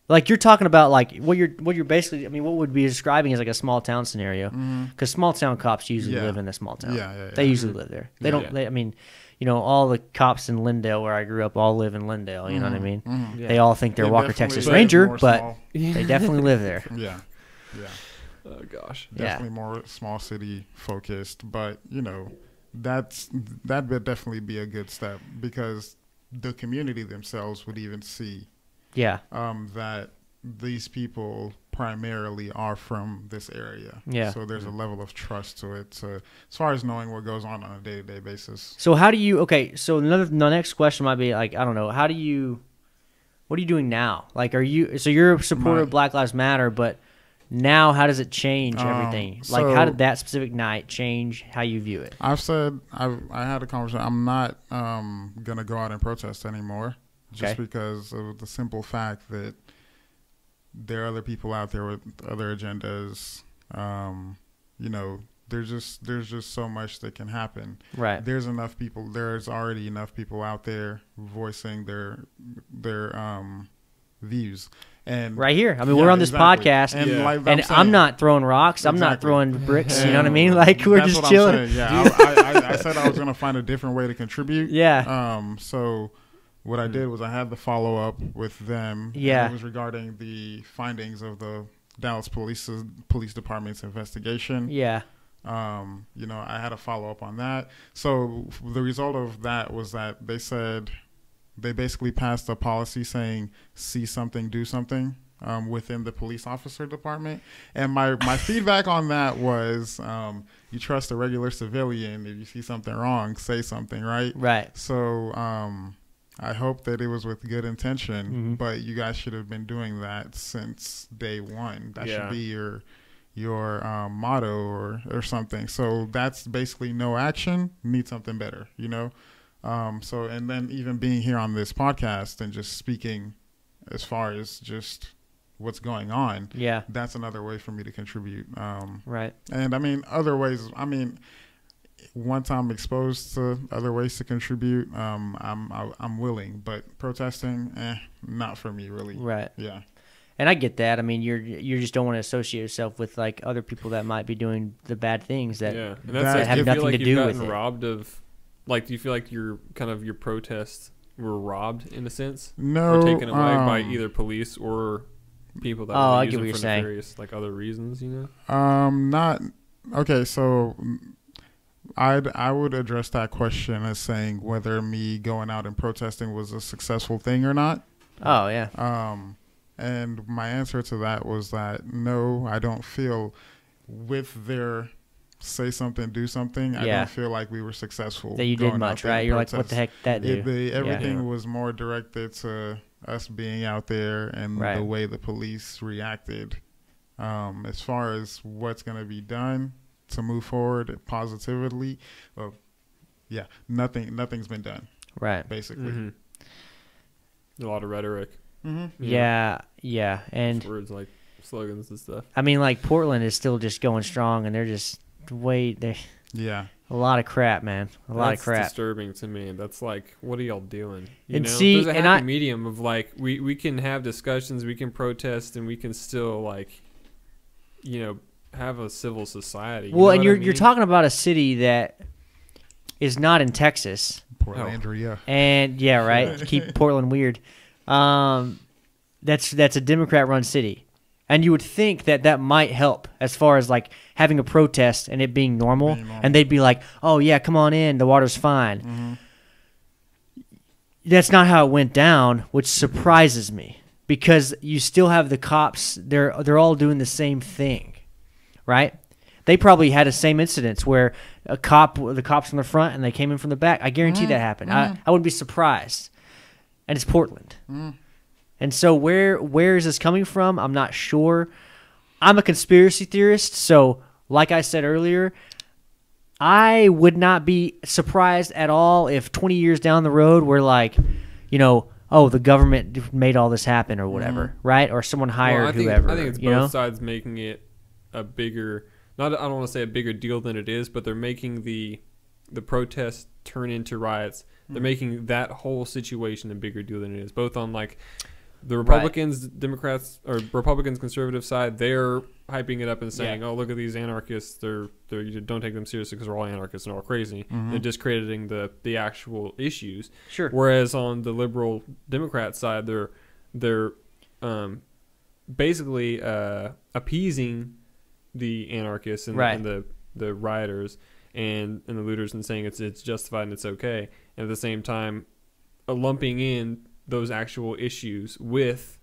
Like you're talking about, like what you're basically. I mean, what would be describing is like a small town scenario, because small town cops usually live in a small town. Yeah. They usually live there. They don't. I mean, all the cops in Lindale, where I grew up, all live in Lindale. You know what I mean? Yeah. They all think they're Walker Texas Ranger, but they definitely live there. Yeah. Oh gosh. Definitely more small city focused, but that would definitely be a good step, because the community themselves would even see that these people primarily are from this area. Yeah. So there's a level of trust to it, as far as knowing what goes on a day-to-day basis. So how do you? Okay. So the next question might be like, I don't know. What are you doing now? Like, you're a supporter of Black Lives Matter, but now, how does it change everything? Like, how did that specific night change how you view it? I've said I had a conversation. I'm not gonna go out and protest anymore, just because of the simple fact that there are other people out there with other agendas. There's just so much that can happen. Right. There's enough people. There's already enough people out there voicing their views. And right here. I mean, we're on this podcast, and I'm not throwing rocks. I'm not throwing bricks. You know what I mean? Like, we're just chilling. I said I was going to find a different way to contribute. Yeah. So what I did was I had the follow-up with them. Yeah. It was regarding the findings of the Dallas Police Department's investigation. Yeah. I had a follow-up on that. So the result of that was that they said they basically passed a policy saying see something, do something within the police officer department. And my feedback on that was you trust a regular civilian. If you see something wrong, say something, right? Right. So I hope that it was with good intention, but you guys should have been doing that since day one. That should be your motto or something. So that's basically no action, need something better, So, and then even being here on this podcast and just speaking as far as just what's going on, that's another way for me to contribute. Right. And I mean, other ways, once I'm exposed to other ways to contribute, I'm willing, but protesting, not for me really. Right. Yeah. And I get that. I mean, you just don't want to associate yourself with like other people that might be doing the bad things that have nothing to do with it. Robbed of. Like, do you feel like your protests were robbed in a sense? No, or taken away by either police or people that I use get them what you're for saying. nefarious, like other reasons, Not okay. So I would address that question as saying whether me going out and protesting was a successful thing or not. Oh yeah. And my answer to that was that no, I don't feel with their say something, do something. I don't feel like we were successful. That you did much, right? You're like, what the heck that do? Everything was more directed to us being out there and the way the police reacted. As far as what's going to be done to move forward positively, nothing's been done. Right. Basically. A lot of rhetoric. Yeah. And words like slogans and stuff. I mean, like Portland is still just going strong, and they're just a lot of crap, man. That's disturbing to me. That's like, what are y'all doing? There's a happy medium of like we can have discussions, we can protest, and we can still like, have a civil society. Well, and you're talking about a city that is not in Texas. Portland, And right. Keep Portland weird. That's a Democrat-run city. And you would think that might help as far as like having a protest and it being normal. And they'd be like, oh, yeah, come on in. The water's fine. That's not how it went down, which surprises me because you still have the cops. They're all doing the same thing, right? They probably had the same incidents where the cops from the front and they came in from the back. I guarantee that happened. I wouldn't be surprised. And it's Portland. And so where is this coming from? I'm not sure. I'm a conspiracy theorist, so like I said earlier, I would not be surprised at all if 20 years down the road we're like, the government made all this happen or whatever, right? Or someone hired whoever. I think it's both sides making it a bigger, not, I don't want to say a bigger deal than it is, but they're making the protests turn into riots. They're making that whole situation a bigger deal than it is, both on like the Republicans, Democrats, or Republicans, conservative side. They're hyping it up and saying, "Oh, look at these anarchists. They're you don't take them seriously because they're all anarchists and all crazy." They're discrediting the actual issues. Sure. Whereas on the liberal Democrat side, they're basically appeasing the anarchists and the rioters and the looters and saying it's justified and it's okay, and at the same time lumping in those actual issues with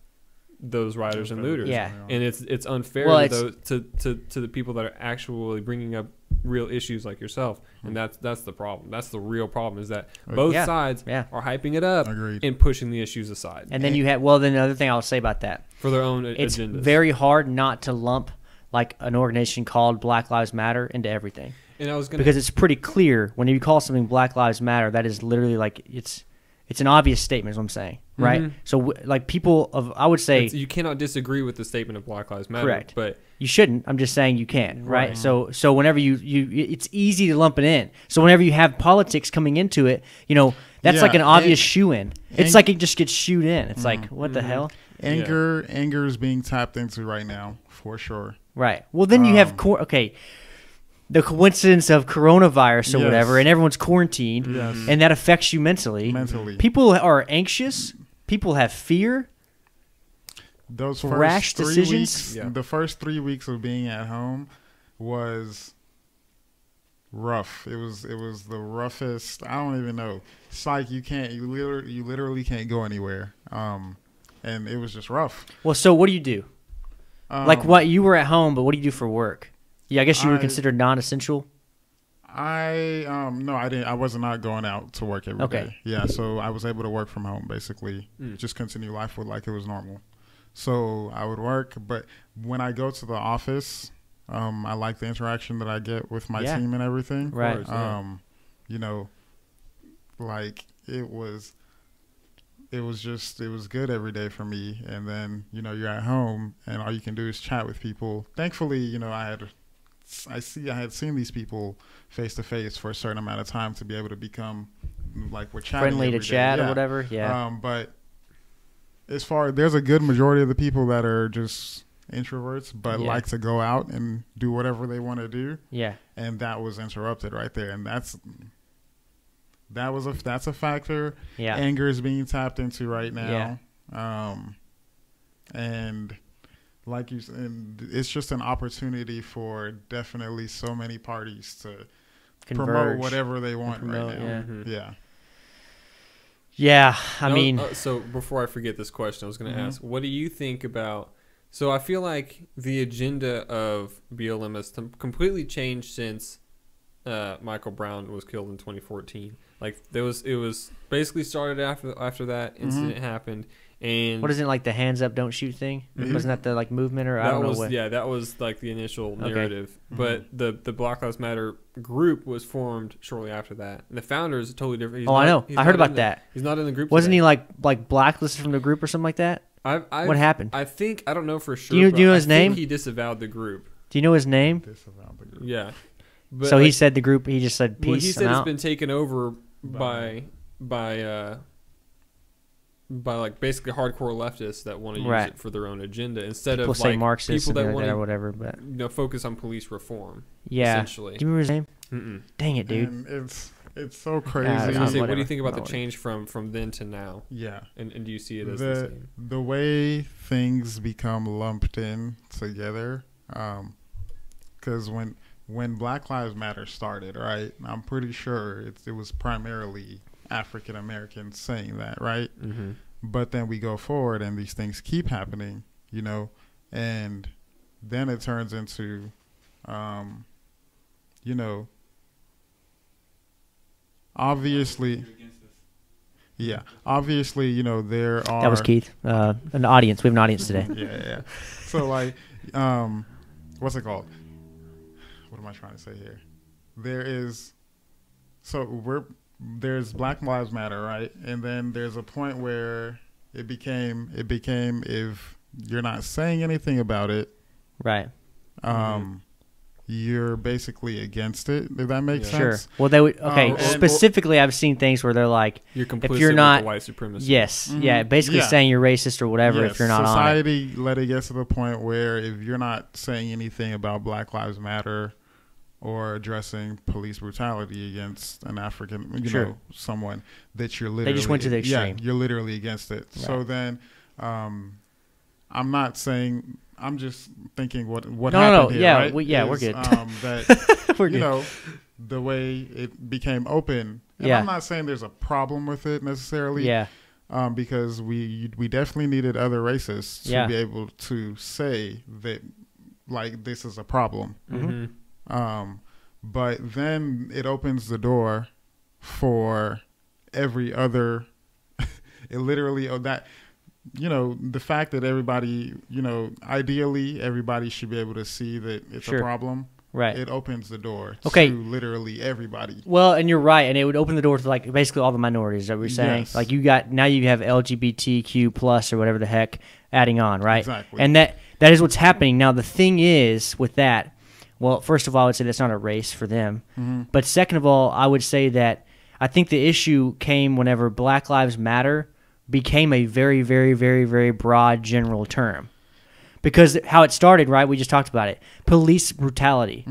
those rioters and looters. Yeah. And it's unfair to the people that are actually bringing up real issues like yourself, and that's the problem. That's the real problem, is that both sides are hyping it up and pushing the issues aside. And then you have then the other thing I'll say about that, for their own it's agendas. very hard not to lump like an organization called Black Lives Matter into everything. And I was gonna, because it's pretty clear when you call something Black Lives Matter, that is literally like it's an obvious statement, is what I'm saying, right? So like people I would say you cannot disagree with the statement of Black Lives Matter. Correct. But you shouldn't. I'm just saying you can, right? So whenever you it's easy to lump it in. So whenever you have politics coming into it, that's like an obvious shoe-in. It's like it just gets shooed in. It's like, what the hell? Anger is being tapped into right now, for sure. Right. Well, then you have the coincidence of coronavirus or whatever, and everyone's quarantined, and that affects you mentally. People are anxious. People have fear. Those rash first 3 decisions. weeks, the first 3 weeks of being at home was rough. It was the roughest. I don't even know. It's like you literally can't go anywhere. And it was just rough. Well, so what do you do? Like what you were at home, but what do you do for work? Yeah, I guess you were considered non-essential. No, I didn't. I was not going out to work every day. Yeah, so I was able to work from home, basically. Just continue life with like it was normal. So I would work, but when I go to the office, I like the interaction that I get with my team and everything. Right. Like it was good every day for me. And then, you're at home and all you can do is chat with people. Thankfully, I had seen these people face to face for a certain amount of time to be able to become like we're chatting friendly to chat or whatever. Yeah. But there's a good majority of the people that are just introverts, but like to go out and do whatever they want to do. Yeah. And that was interrupted right there. And that's a factor. Yeah. Anger is being tapped into right now. Yeah. And like you said, it's just an opportunity for definitely so many parties to promote whatever they want right now. Yeah. Yeah. I mean, so before I forget this question, I was going to ask, what do you think about? So I feel like the agenda of BLM has completely changed since Michael Brown was killed in 2014. Like it was basically started after that incident happened. And what isn't like the hands up, don't shoot thing? Wasn't that the like movement or I don't know what? Yeah, that was like the initial narrative. But the Black Lives Matter group was formed shortly after that. And the founder is totally different. I know. I heard about that. He's not in the group. Wasn't he like blacklisted from the group or something like that? What happened? I don't know for sure. Do you know his name? He disavowed the group. do you know his name? Disavowed the group. Yeah. But so he said the group. He just said peace. Well, he said it's been taken over by like basically hardcore leftists that want to use it for their own agenda instead people of say like Marxists people that want or whatever. But focus on police reform. Yeah. Essentially. Do you remember his name? Mm-mm. Dang it, dude. And it's so crazy. What do you think about the change from then to now? Yeah. And do you see it as the same? The way things become lumped in together, because when Black Lives Matter started, right, I'm pretty sure it was primarily African Americans saying that, right? Mm-hmm. But then we go forward and these things keep happening, and then it turns into, obviously, there are... That was Keith, an audience. We have an audience today. Yeah. So, like, what's it called? What am I trying to say here? There's Black Lives Matter, right? And then there's a point where it became if you're not saying anything about it, right, you're basically against it. If that makes Sure. sense. Well, they would. Okay. Specifically, I've seen things where they're like, you're complicit if you're not with the white supremacy. Yes. Yeah. Basically saying you're racist or whatever if you're not society on it. let it get to the point where if you're not saying anything about Black Lives Matter or addressing police brutality against an African, you know, someone, that you're literally, they just went to the extreme. Yeah, you're literally against it. Right. So then, I'm not saying. I'm just thinking what happened here. Yeah, right? we're good. That we're you good. know, the way it became open. And I'm not saying there's a problem with it necessarily. Yeah. Because we definitely needed other racists to be able to say that, like, this is a problem. But then it opens the door for every other. It literally that. You know, the fact that everybody, you know, ideally everybody should be able to see that it's a problem. Right. It opens the door to literally everybody. Well, and you're right. And it would open the door to, like, basically all the minorities that we're saying. Yes. Like, you have LGBTQ plus or whatever the heck adding on, right? Exactly. And that is what's happening. Now, the thing is with that, well, first of all, I would say that's not a race for them. But second of all, I would say that I think the issue came whenever Black Lives Matter became a very, very, very, very broad general term. Because how it started, right, we just talked about it, police brutality.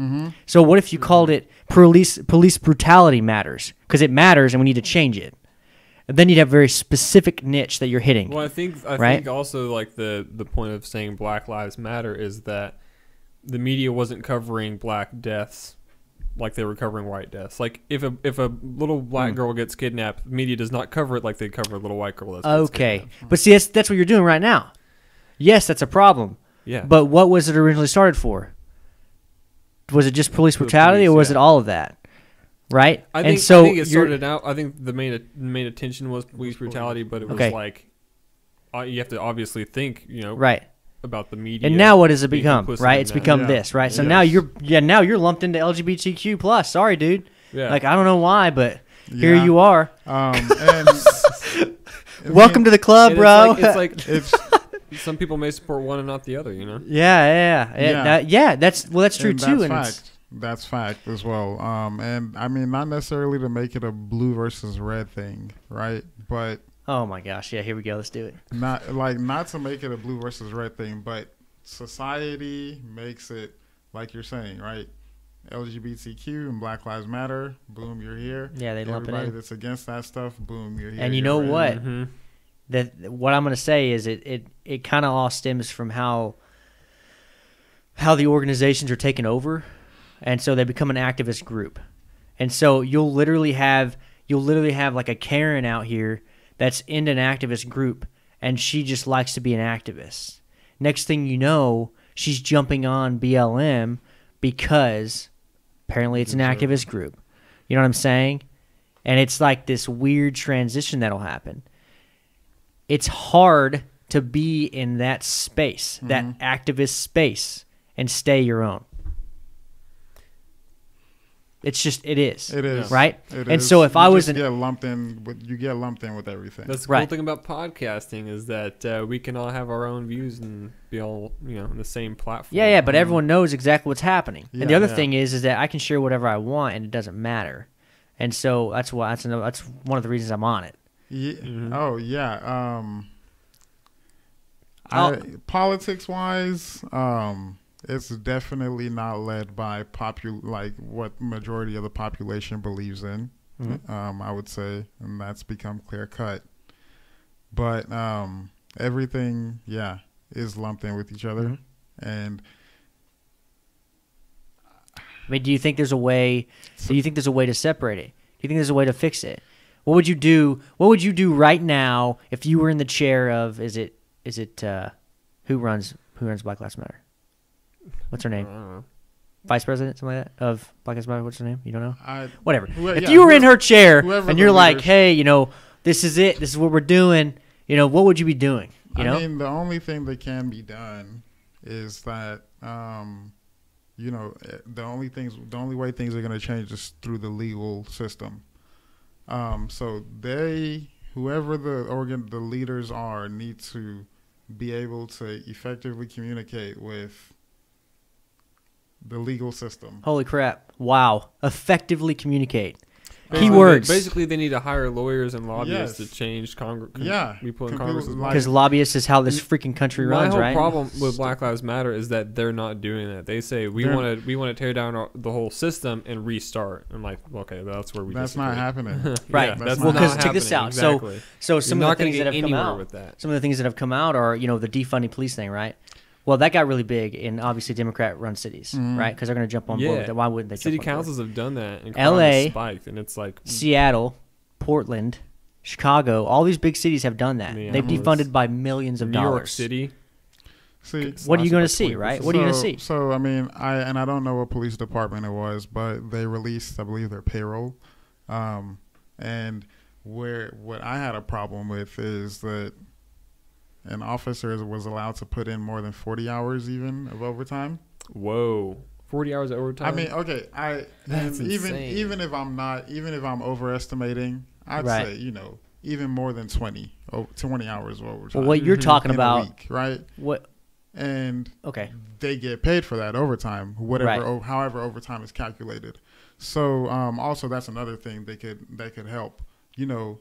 So what if you called it police brutality matters? Because it matters and we need to change it. And then you'd have a very specific niche that you're hitting. Well, I think also, like, the point of saying Black Lives Matter is that the media wasn't covering black deaths like they were covering white deaths. Like, if a little black girl gets kidnapped, media does not cover it like they cover a little white girl. Okay, but see, that's what you're doing right now. Yes, that's a problem. Yeah. But what was it originally started for? Was it just police brutality, or was it all of that? Right. I think it started out. I think the main attention was police brutality, but it was like you have to obviously think, you know, about the media. And now what does it become? Right, it's become this, right? So now you're lumped into LGBTQ plus. Sorry, dude. Yeah. Like, I don't know why, but here you are. And welcome to the club, bro. It's some people may support one and not the other, you know. That's true too. That's fact as well. And I mean, not necessarily to make it a blue versus red thing, right? But oh my gosh, yeah, here we go. Let's do it. Not to make it a blue versus red thing, but society makes it, like you're saying, right? LGBTQ and Black Lives Matter, boom, you're here. Yeah, they lump it in. Everybody that's against that stuff, boom, you're here. And you know what? What I'm going to say is it kind of all stems from how the organizations are taken over, and so they become an activist group. And so you'll literally have like a Karen out here that's in an activist group, and she just likes to be an activist. Next thing you know, she's jumping on BLM because apparently it's an activist group. You know what I'm saying? And it's like this weird transition that'll happen. It's hard to be in that space, that activist space, and stay your own. It's just it is. It is. Right? It and is. so if you I was get lumped in with everything. That's the cool thing about podcasting is that we can all have our own views and be all, you know, on the same platform. Yeah, but everyone knows exactly what's happening. And the other thing is that I can share whatever I want and it doesn't matter. And so that's one of the reasons I'm on it. Yeah. Oh yeah. Politics wise, it's definitely not led by what majority of the population believes in. I would say, and that's become clear cut. But everything, is lumped in with each other. And I mean, do you think there's a way? Do you think there's a way to separate it? Do you think there's a way to fix it? What would you do? What would you do right now if you were in the chair of? Is it who runs Black Lives Matter? What's her name? Vice President, something like that, of Black Lives Matter. What's her name? You don't know? Whatever. If you were in her chair and you're like, hey, you know, this is it. This is what we're doing. You know, what would you be doing? I mean, the only thing that can be done is that, you know, the only way things are going to change is through the legal system. So whoever the leaders are, need to be able to effectively communicate with the legal system. Holy crap. Wow. Effectively communicate. Keywords. Basically, they need to hire lawyers and lobbyists Yes. to change people in Congress Congress. Because lobbyists is how this freaking country runs, My right? whole problem with Black Lives Matter is that they're not doing that. They say we want to tear down the whole system and restart. I'm like, okay, that's where we. That's disagree. not happening. Right. Yeah, that's Well, not because check this happening. out. Exactly. So some You're of not the gonna things that get have come anywhere out with that. Some of the things that have come out are, the defunding police thing, right? Well, that got really big in obviously Democrat-run cities, right? Because they're going to jump on board with it. Why wouldn't they? City jump on board? councils have done that, and LA, crime has spiked, and it's like Seattle, Portland, Chicago, all these big cities have done that. They've Minneapolis. defunded by millions of New dollars. York City. See, What are you slashed going by to see, 20%. right? What are you going to see? So I mean, I don't know what police department it was, but they released, I believe, their payroll, and what I had a problem with is that an officer was allowed to put in more than 40 hours even of overtime. Whoa, 40 hours of overtime. I mean, okay, That's and insane. even if I'm overestimating, I'd Right. say even more than 20 hours of overtime. Well, what you're talking in a about, week, right? what? And Okay, they get paid for that overtime, however overtime is calculated. So also that's another thing that could help.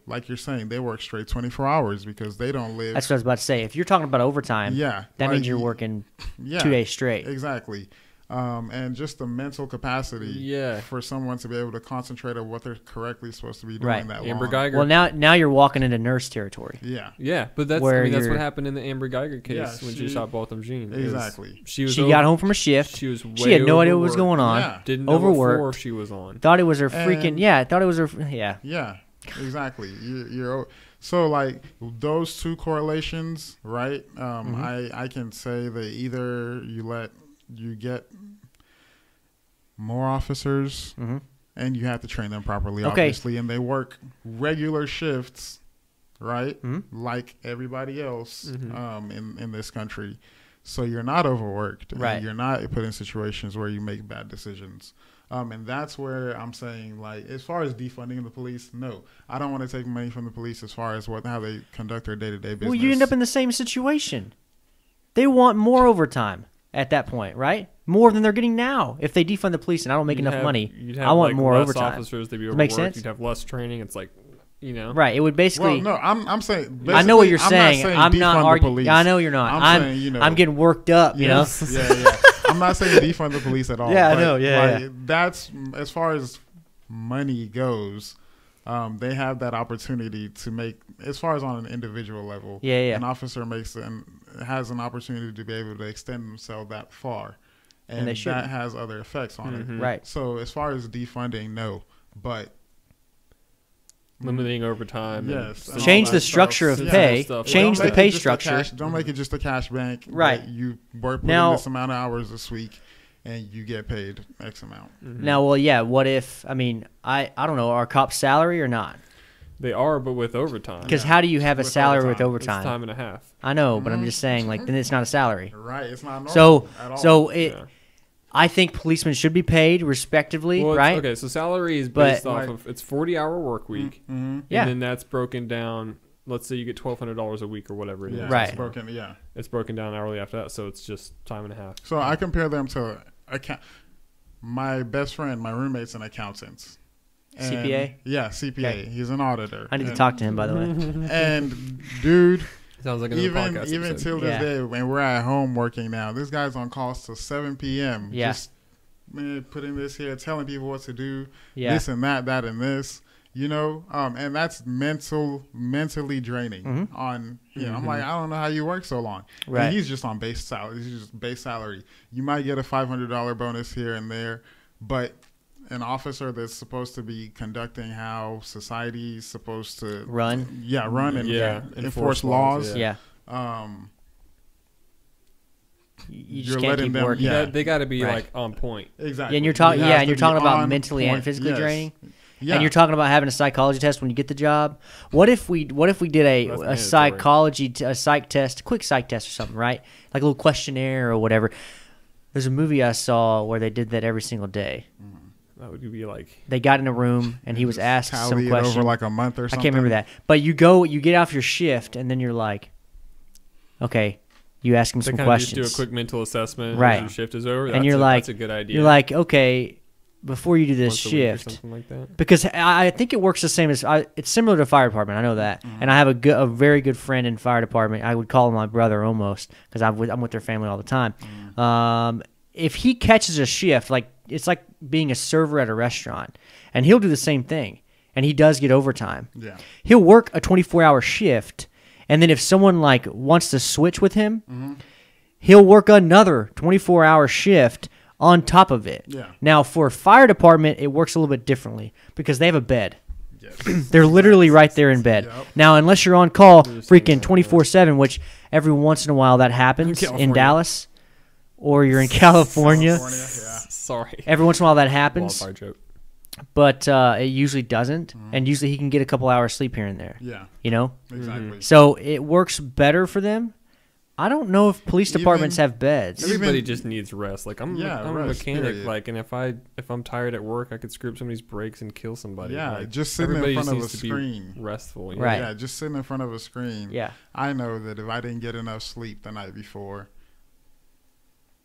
Like you're saying, they work straight 24 hours because they don't live. that's what I was about to say. If you're talking about overtime, that means you're working 2 days straight. Exactly. And just the mental capacity for someone to be able to concentrate on what they're correctly supposed to be doing Right. that Amber long. Geiger. Well, now you're walking into nurse territory. Yeah. But that's Where that's you're- what happened in the Amber Geiger case Yeah, when she she- shot Botham Jean. Exactly. She Got home from a shift. She was. She had no idea what was overworked. going on. Yeah. Didn't know what Overworked. floor she was on. Thought it was her freaking. And- Thought it was her. Yeah. Yeah, exactly. You're so like those two correlations, right? I can say that either you get more officers, and you have to train them properly, obviously, and they work regular shifts, right? Like everybody else in this country. So you're not overworked, and Right. you're not put in situations where you make bad decisions. And that's where I'm saying, like, as far as defunding the police, no, I don't want to take money from the police as far as how they conduct their day-to-day business. Well, you end up in the same situation. They want more overtime at that point, right? More than they're getting now. If they defund the police and I don't make enough money, I want more less overtime. officers to be Does that make overworked. sense? You'd have less training. It's like, Right. It would basically. Well, no, I'm saying. I know what you're I'm saying. Not saying I'm not defund the arguing. police. I know you're not. I'm saying, I'm getting worked up. You know. Yeah. I'm not saying defund the police at all. Yeah, I but, know. Yeah, like, that's as far as money goes. They have that opportunity to make, as far as on an individual level. Yeah. An officer has an opportunity to be able to extend themselves that far, and they shouldn't. that has other effects on it. Right. So as far as defunding, no, but limiting overtime. yes, and Change all the that structure stuff. of Yeah. pay. Stuff. Change Don't the make pay it just a structure. don't make it just a cash bank. Right. That you work Now- this amount of hours this week, and you get paid X amount. Now, well, yeah. What if? I mean, I don't know. Are cops salary or not? They are, but with overtime. Because how do you have a With salary with It's overtime? time and a half. I know, but I'm just saying, like, then it's not a salary. Right. It's not normal So, at all. so it. Yeah. I think policemen should be paid respectively, Well, right? okay, so salary is But- based off of it's 40-hour work week, Yeah. and then that's broken down. Let's say you get $1,200 a week or whatever it is. yeah, Right. It's broken. Yeah. It's broken down hourly after that, so it's just time and a half. So I compare them to my best friend, my roommate's an accountant. And- CPA? Yeah, CPA. Okay. He's an auditor. I need to talk to him, by the way. And dude, Sounds like another podcast even episode. till this Yeah. day, when we're at home working now, this guy's on calls till 7 p.m. Yeah. Just putting this here, telling people what to do, Yeah. this and that and this. And that's mentally draining. On I'm like, I don't know how you work so long. Right. And he's just on base salary. He's just base salary. You might get a $500 bonus here and there, but an officer that's supposed to be conducting how society's supposed to Run. run and Yeah. enforce laws. Yeah. You just You're can't letting keep them- working. yeah. They got to be Right. like on point. Exactly. Yeah, and you're talking. It has Yeah, and to you're be talking about on mentally and point. physically Yes. draining. Yeah. And you're talking about having a psychology test when you get the job. What if we did That's a mandatory. a psych test, a quick psych test or something, right? Like a little questionnaire or whatever. There's a movie I saw where they did that every single day. That would be like They got in a room and he was asked Tally some it question. over like a month or I something. can't remember that. But you get off your shift and then you're like, okay, You ask them They some kind of just questions. do a quick mental assessment Right. as your shift is over. And you're like, that's a good idea. You're like, okay, before you do this Once a week or shift, something like that. because I think it works the same as it's similar to fire department. I know that, and I have a very good friend in fire department. I would call him my brother almost because I'm with their family all the time. If he catches a shift, like it's like being a server at a restaurant, and he'll do the same thing, and he does get overtime. Yeah. He'll work a 24-hour shift, and then if someone like wants to switch with him, he'll work another 24-hour shift on top of it. Yeah. Now, for fire department, it works a little bit differently because they have a bed. Yes. They're literally right there in bed. Yep. Now, unless you're on call freaking 24/7, which every once in a while that happens in California. Dallas, or you're in California. California, yeah. Sorry. Every once in a while that happens, Wildfire joke. but it usually doesn't. And usually he can get a couple hours sleep here and there. Yeah. You know? Exactly. So it works better for them. I don't know if police departments have beds. Everybody just needs rest. Like I'm a rest, mechanic. period. Like, and if I'm tired at work, I could screw up somebody's brakes and kill somebody. Yeah, like, just sitting in everybody front just of a needs to be screen. restful. You know? Right. Yeah, just sitting in front of a screen. Yeah. I know that if I didn't get enough sleep the night before,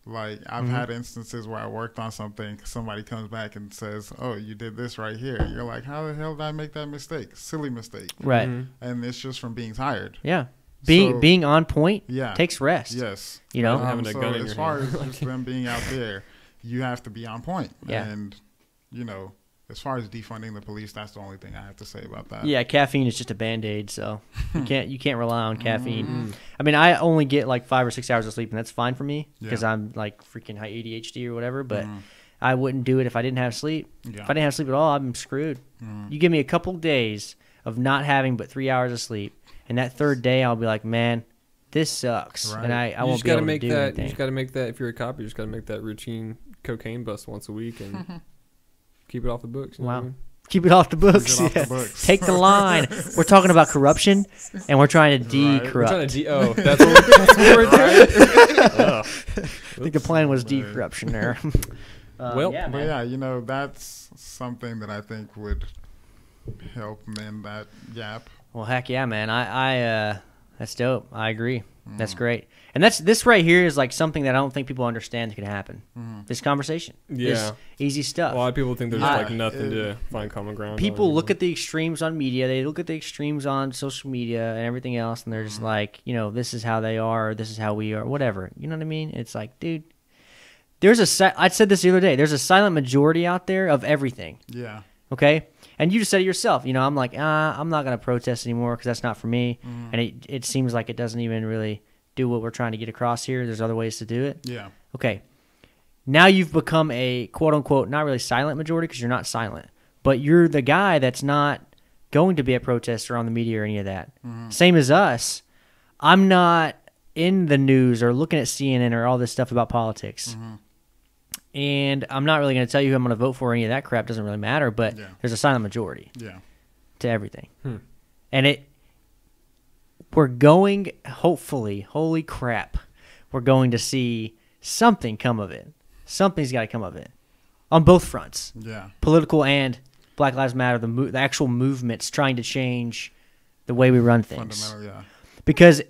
like I've had instances where I worked on something, somebody comes back and says, "Oh, you did this right here." You're like, "How the hell did I make that mistake? Silly mistake." Right. And it's just from being tired. Yeah. So- Being on point Yeah. takes rest. Yes. You know? Having a So gun in as your far hand. as just them being out there, you have to be on point. Yeah. And you know, as far as defunding the police, that's the only thing I have to say about that. Yeah, caffeine is just a Band-Aid, so you can't rely on caffeine. I mean, I only get like 5 or 6 hours of sleep, and that's fine for me because Yeah. I'm like freaking high ADHD or whatever. But I wouldn't do it if I didn't have sleep. Yeah. If I didn't have sleep at all, I'm screwed. You give me a couple days of not having but 3 hours of sleep, and that third day I'll be like, man, this sucks, Right. and I You won't just be gotta able to make do that. anything. You just gotta make that. If you're a cop, you just gotta make that routine cocaine bust once a week and keep it off the books. You know what I Wow. mean? Keep it off the books. Keep it off the yeah. books. Take the line. We're talking about corruption, and we're trying to Right. We're decorrupt. trying to that's what we're doing. I think the plan was decorruption there. Well, yeah, But man. yeah, you know, that's something that I think would help mend that gap. Well, heck yeah, man. I that's dope. I agree. That's great. And this right here is like something that I don't think people understand that can happen. This conversation. Yeah. This easy stuff. A lot of people think there's Yeah. like nothing to find common ground. People on. look at the extremes on media. They look at the extremes on social media and everything else, and they're just like, you know, this is how they are, or this is how we are, whatever. You know what I mean? It's like, dude, I said this the other day. There's a silent majority out there of everything. Yeah. Okay? And you just said it yourself. You know, I'm like, I'm not going to protest anymore because that's not for me. And it seems like it doesn't even really do what we're trying to get across here. There's other ways to do it. Yeah. Okay. Now you've become a quote-unquote not really silent majority because you're not silent. But you're the guy that's not going to be at protests or on the media or any of that. Same as us. I'm not in the news or looking at CNN or all this stuff about politics. And I'm not really going to tell you who I'm going to vote for or any of that crap. Doesn't really matter. But there's a silent majority Yeah. to everything. And we're going, hopefully, holy crap, we're going to see something come of it. Something's got to come of it. On both fronts. Yeah. Political and Black Lives Matter, the actual movements trying to change the way we run things. Fundamental, yeah. Because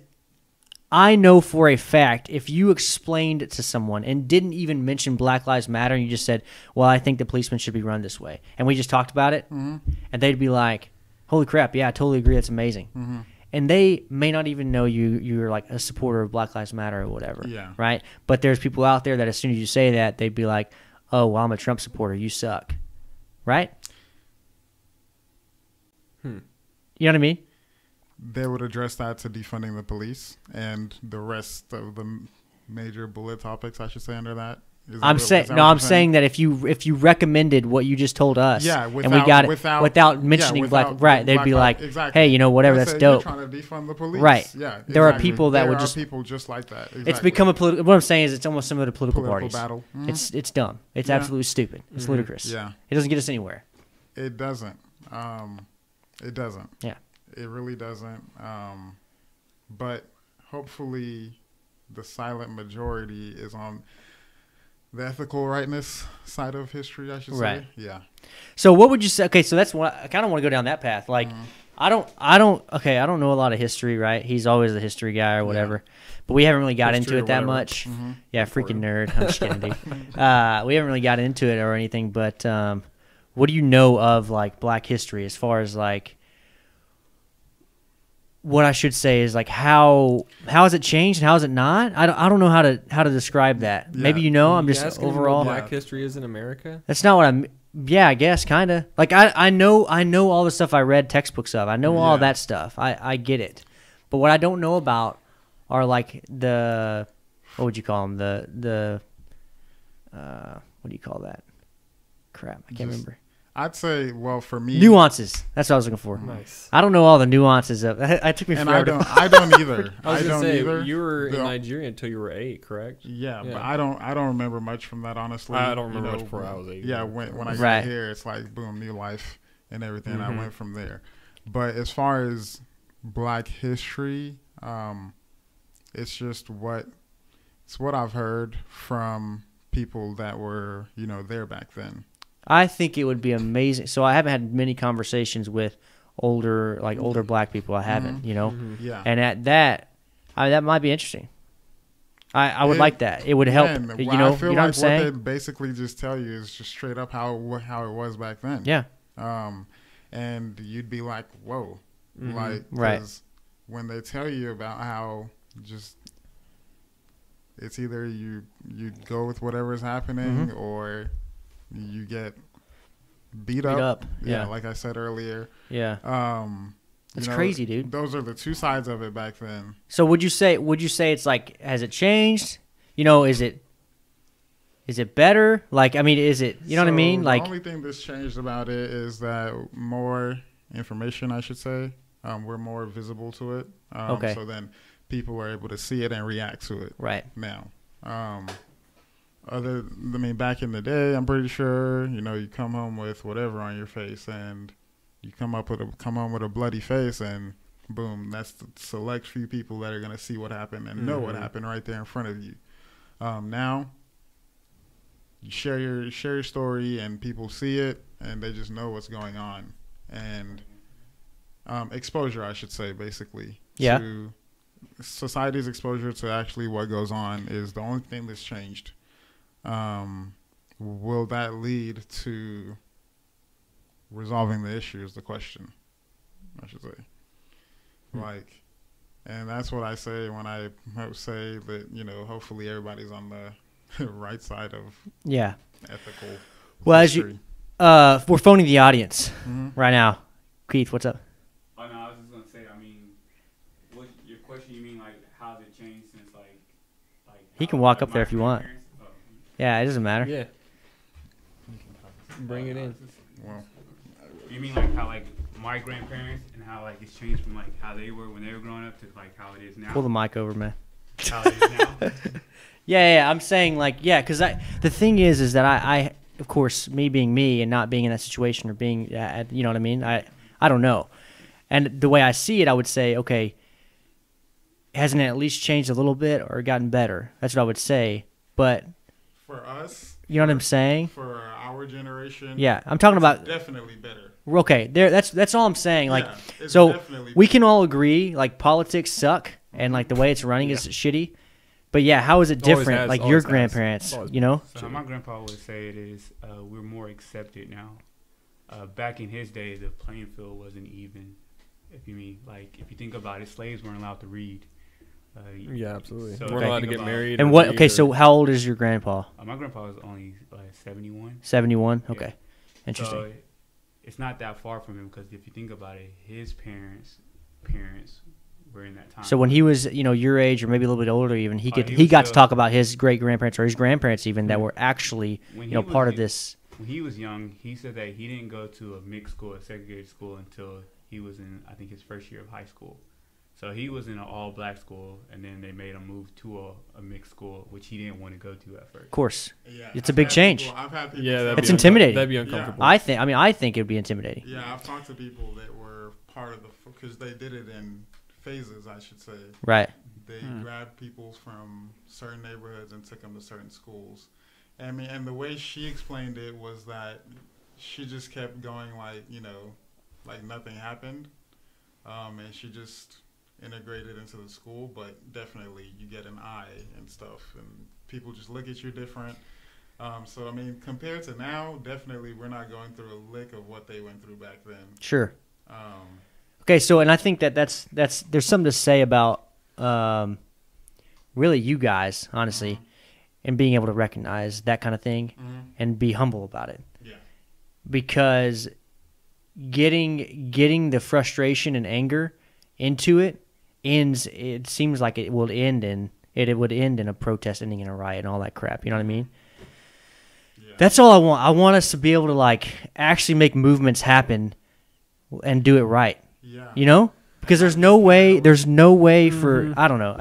I know for a fact, if you explained it to someone and didn't even mention Black Lives Matter, and you just said, well, I think the policemen should be run this way, and we just talked about it, and they'd be like, holy crap, yeah, I totally agree, that's amazing. And they may not even know you're like a supporter of Black Lives Matter or whatever, Yeah. right? But there's people out there that as soon as you say that, they'd be like, oh, well, I'm a Trump supporter, you suck, right? You know what I mean? They would address that to defunding the police and the rest of the major bullet topics, I should say, under that. I'm saying that if you recommended what you just told us, Yeah, and we got it without mentioning Black, they'd be like, exactly. hey, you know, whatever, that's dope. You're trying to defund the police. Right. Yeah. There are exactly. people that there would are just people just like that. Exactly. It's become a political. What I'm saying is, it's almost similar to political parties. battle. It's dumb. It's absolutely stupid. It's ludicrous. Yeah. It doesn't get us anywhere. It doesn't. It doesn't. Yeah. It really doesn't. But hopefully, the silent majority is on the ethical rightness side of history, I should say. Right. Yeah. So what would you say? Okay, so that's what I kind of want to go down that path. Like, I don't know a lot of history, right? He's always the history guy or whatever. But we haven't really got History into or it that whatever. much. Yeah, freaking nerd. I'm just kidding, dude. We haven't really got into it or anything, but what do you know of like Black history as far as like what I should say is like how has it changed and how has it not? I don't know how to describe that. Yeah. Maybe you know. I'm You just asking me what overall. Black history is in America. That's not what I'm. Yeah, I guess kind of. Like I know all the stuff I read textbooks of. I know all that stuff. I get it. But what I don't know about are like the what would you call them? The what do you call that? Crap, I can't remember. I'd say, well, for me, Nuances. That's what I was looking for. Nice. I don't know all the nuances of. I took me and forever. I don't either. I was I gonna don't say either. you were in The- Nigeria until you were 8, correct? Yeah, Yeah. but I don't remember much from that, honestly. I don't remember You much know, before I was 8. Yeah, when I Right. got here, it's like boom, new life and everything. Mhm. I went from there. But as far as Black history, it's just what I've heard from people that were there back then. I think it would be amazing. So I haven't had many conversations with older Black people. I haven't, Yeah, and at that, that might be interesting. I would It- like that. It would help. Man, you well, know, I feel you know like what I'm what they saying? basically just tell you is just straight up how it was back then. Yeah. And you'd be like, whoa, Mhm. like, Right. 'cause when they tell you about how just it's either you go with whatever's happening or you get beat up. Yeah. Like I said earlier. Yeah. That's crazy, dude. Those are the two sides of it back then. So would you say it's like, has it changed? Is it better? Like, I mean, is it, you know what I So mean? Like, the only thing that's changed about it is that more information, I should say, we're more visible to it. Okay. So then people are able to see it and react to it right. now. Back in the day, I'm pretty sure, you come home with whatever on your face and you come home with a bloody face and boom, that's the select few people that are going to see what happened and know what happened right there in front of you. Now, you share your story and people see it and they just know what's going on. And exposure, I should say, basically. Yeah. To society's exposure to actually what goes on is the only thing that's changed. Will that lead to resolving the issue is the question, I should say. Like, and that's what I say when I say that, hopefully everybody's on the right side of ethical Well, history. we're phoning the audience Mhm. right now. Keith, what's up? Oh no, I was just gonna say. I mean, what your question? You mean like how's it changed since like He how, can walk like, up there my if you want. grandparents? Oh, Yeah, it doesn't matter. Yeah. Bring it in. Well, you mean like how like my grandparents and how like it's changed from like how they were when they were growing up to like how it is now? Pull the mic over, man. How it is now? Yeah, I'm saying like, yeah, because the thing is that I, of course, me being me and not being in that situation or being, you know what I mean? I don't know. And the way I see it, I would say, okay, hasn't it at least changed a little bit or gotten better? That's what I would say. But for us, you know what I'm saying? for our generation, Yeah, I'm talking about. definitely better. Okay, that's all I'm saying. Like, Yeah, it's so definitely we better. can all agree, like politics suck and like the way it's running is shitty. But yeah, how is it Always different? has, like always your has. grandparents, Always you know? So how my grandpa would say it is, we're more accepted now. Back in his day, the playing field wasn't even. If you think about it, slaves weren't allowed to read. Yeah, absolutely. So We're if allowed you to think get about- married. And or what? read Okay, or- so how old is your grandpa? My grandpa was only like 71. 71. Yeah. Okay, interesting. So it's not that far from him because if you think about it, his parents were in that time. So when he was, your age or maybe a little bit older, even he he he was got to still- talk about his great grandparents or his grandparents even that were actually, When he was part of young- this. When he was young, he said that he didn't go to a mixed school, a segregated school, until he was in, I think, his first year of high school. So he was in an all-black school, and then they made him move to a mixed school, which he didn't want to go to at first. Of course, Yeah, It's a big change. I've had people Yeah, say that'd It's be intimidating. That'd be uncomfortable. I think it'd be intimidating. Yeah, I've talked to people that were part of because they did it in phases, I should say. Right. They grabbed people from certain neighborhoods and took them to certain schools. And the way she explained it was that she just kept going like nothing happened. and she just integrated into the school. But definitely, you get an eye and stuff, and people just look at you different. So, I mean, compared to now, definitely we're not going through a lick of what they went through back then. Sure. Okay, so, and I think that's there's something to say about really you guys, honestly, and being able to recognize that kind of thing and be humble about it. Yeah. Because getting the frustration and anger into it seems like it would end in a protest ending in a riot and all that crap. You know what I mean? Yeah. That's all I want. I want us to be able to like actually make movements happen and do it right. Yeah. You know? Because there's no way for I don't know.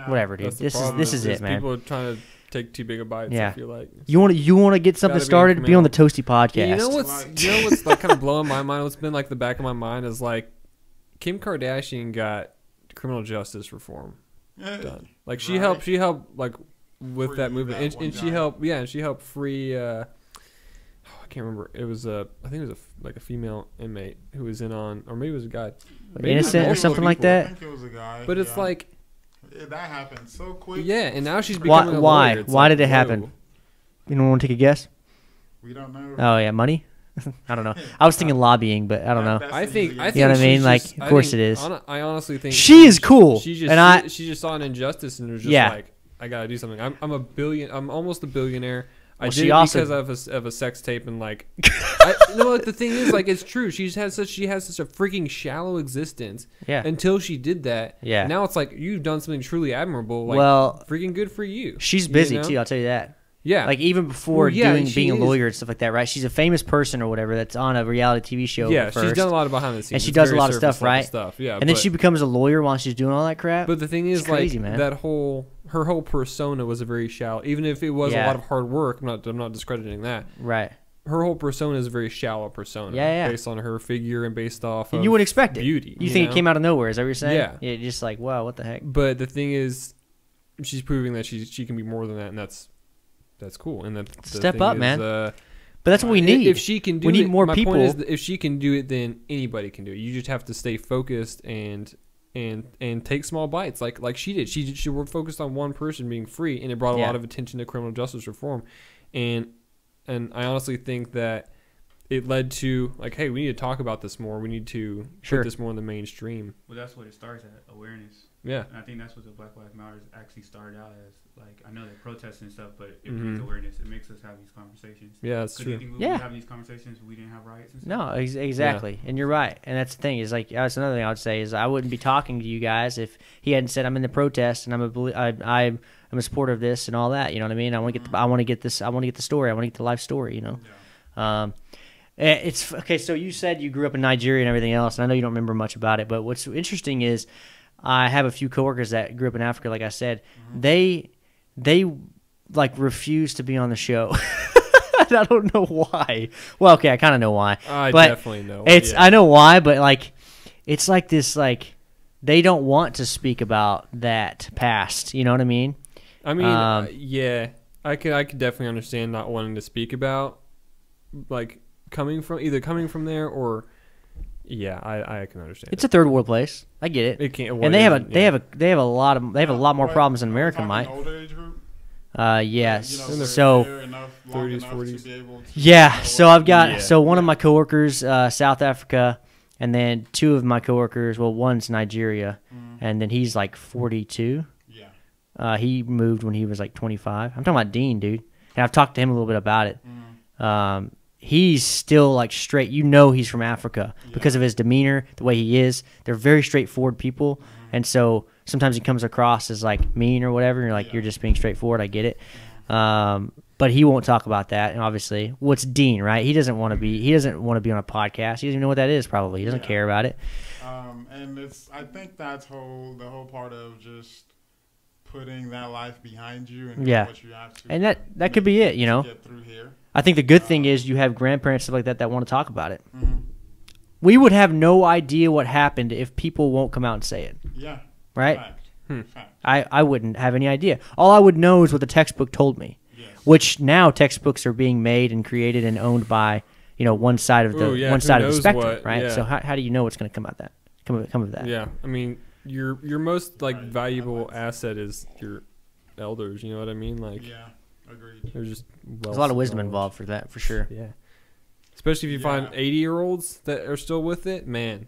Whatever, dude. This is it, man. People are trying to take too big a bite. Yeah. I feel like you want to get something started. Be on the Toasty podcast. Yeah, you know what's like kind of blowing my mind? What's been like the back of my mind is like Kim Kardashian got criminal justice reform done. Like she helped like with that movement, and she helped free. I can't remember. It was I think it was a female inmate who was in on, or maybe it was a guy, innocent or something like that. I think it was a guy. But it's like that happened so quick. Yeah, and now she's becoming a lawyer. Why did it happen? You don't want to take a guess? We don't know. Oh yeah, money. I don't know. I was thinking lobbying, but I don't know. I think you know what I mean. Like, of course it is. I honestly think she is cool. She just saw an injustice and was just like, I gotta do something. I'm almost a billionaire. I did it because of a sex tape and like, you know what the thing is, like, it's true. She has such a freaking shallow existence. Yeah. Until she did that. Yeah. Now it's like you've done something truly admirable. Like, well, freaking good for you. She's busy too. I'll tell you that. Yeah. Like even before being a lawyer and stuff like that, right? She's a famous person or whatever that's on a reality TV show. Yeah, first. She's done a lot of behind the scenes. And she does a lot of stuff, right? Yeah. And then she becomes a lawyer while she's doing all that crap. But the thing is, crazy, like, man. her whole persona was a very shallow. Even if it was a lot of hard work, I'm not discrediting that. Right. Her whole persona is a very shallow persona. Yeah. Based on her figure and based off of you would expect it. Beauty. You think it came out of nowhere? Is that what you're saying? Yeah. Yeah. Just like, wow, what the heck? But the thing is, she's proving that she can be more than that, and that's cool. And that step up, man. But that's what we need. If she can do it, we need more people. My point is, if she can do it, then anybody can do it. You just have to stay focused and take small bites, like she did. She were focused on one person being free, and it brought a lot of attention to criminal justice reform. And I honestly think that it led to like, hey, we need to talk about this more. We need to put this more in the mainstream. Well, that's what it starts at, awareness. Yeah. And I think that's what the Black Lives Matter actually started out as. Like, I know they're protesting and stuff, but it brings awareness. It makes us have these conversations. Yeah, that's true. You think we would have these conversations if we didn't have riots and stuff? No, exactly. Yeah. And you're right. And that's the thing is, like, that's another thing I would say is I wouldn't be talking to you guys if he hadn't said I'm in the protest and I'm a supporter of this and all that. You know what I mean? I want to get the story. I want to get the life story. You know. Yeah. It's okay. So you said you grew up in Nigeria and everything else, and I know you don't remember much about it. But what's interesting is I have a few coworkers that grew up in Africa. Like I said, they like refuse to be on the show. I don't know why. Well, okay, I kind of know why. I definitely know. I know why, but like, it's like this. Like, they don't want to speak about that past. You know what I mean? I mean, yeah, I could definitely understand not wanting to speak about like coming from there or. Yeah, I can understand. It's a third world place. I get it. It can't. And they have a lot more problems than America might. Older age group? Yes. So 30s, 40s. Yeah. So I've got one of my coworkers, South Africa, and then two of my coworkers. Well, one's Nigeria, and then he's like 42. Yeah. He moved when he was like 25. I'm talking about Dean, dude. And I've talked to him a little bit about it. He's still like straight. You know he's from Africa because of his demeanor, the way he is. They're very straightforward people, and so sometimes he comes across as like mean or whatever. And you're like, you're just being straightforward. I get it, but he won't talk about that. And obviously, what's Dean, right? He doesn't want to be. He doesn't want to be on a podcast. He doesn't even know what that is. Probably he doesn't care about it. And I think that's the whole part of just putting that life behind you and what you have to. And that could be it. You know. Get through here. I think the good thing is you have grandparents stuff like that want to talk about it. We would have no idea what happened if people won't come out and say it. Yeah. Right? Fact. I wouldn't have any idea. All I would know is what the textbook told me, which now textbooks are being made and created and owned by one side of the spectrum, right? Yeah. So how do you know what's going to come out of that? come of that. Yeah, I mean, your most like Right, valuable I'd like asset is your elders. You know what I mean? Like, Yeah, agreed. they're just There's a lot of wisdom knowledge. involved for that, for sure. Yeah, especially if you find Yeah. 80-year-olds that are still with it, man.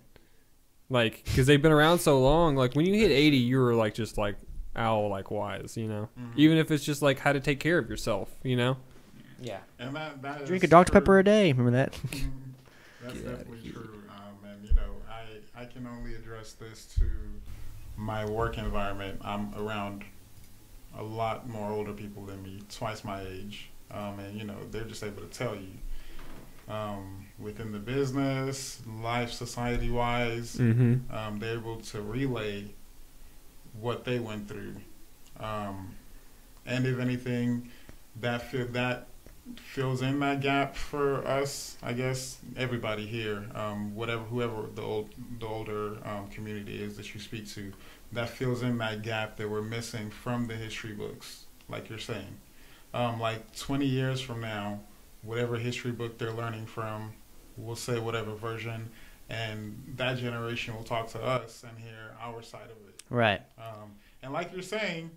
Like, because they've been around so long. Like, when you hit 80, you're like just like owl like wise. You know, even if it's just like how to take care of yourself. You know. Yeah. And that Drink is a Dr. true. Pepper a day. Remember that? That's Get outta definitely here. true. And I can only address this to my work environment. I'm around a lot more older people than me, twice my age, and they're just able to tell you within the business, life, society wise, Mm-hmm. they're able to relay what they went through, and if anything, that fills in that gap for us, I guess, everybody here, whoever the older community is that you speak to, that fills in that gap that we're missing from the history books, like you're saying. Like 20 years from now, whatever history book they're learning from, we'll say whatever version, and that generation will talk to us and hear our side of it. Right. And like you're saying,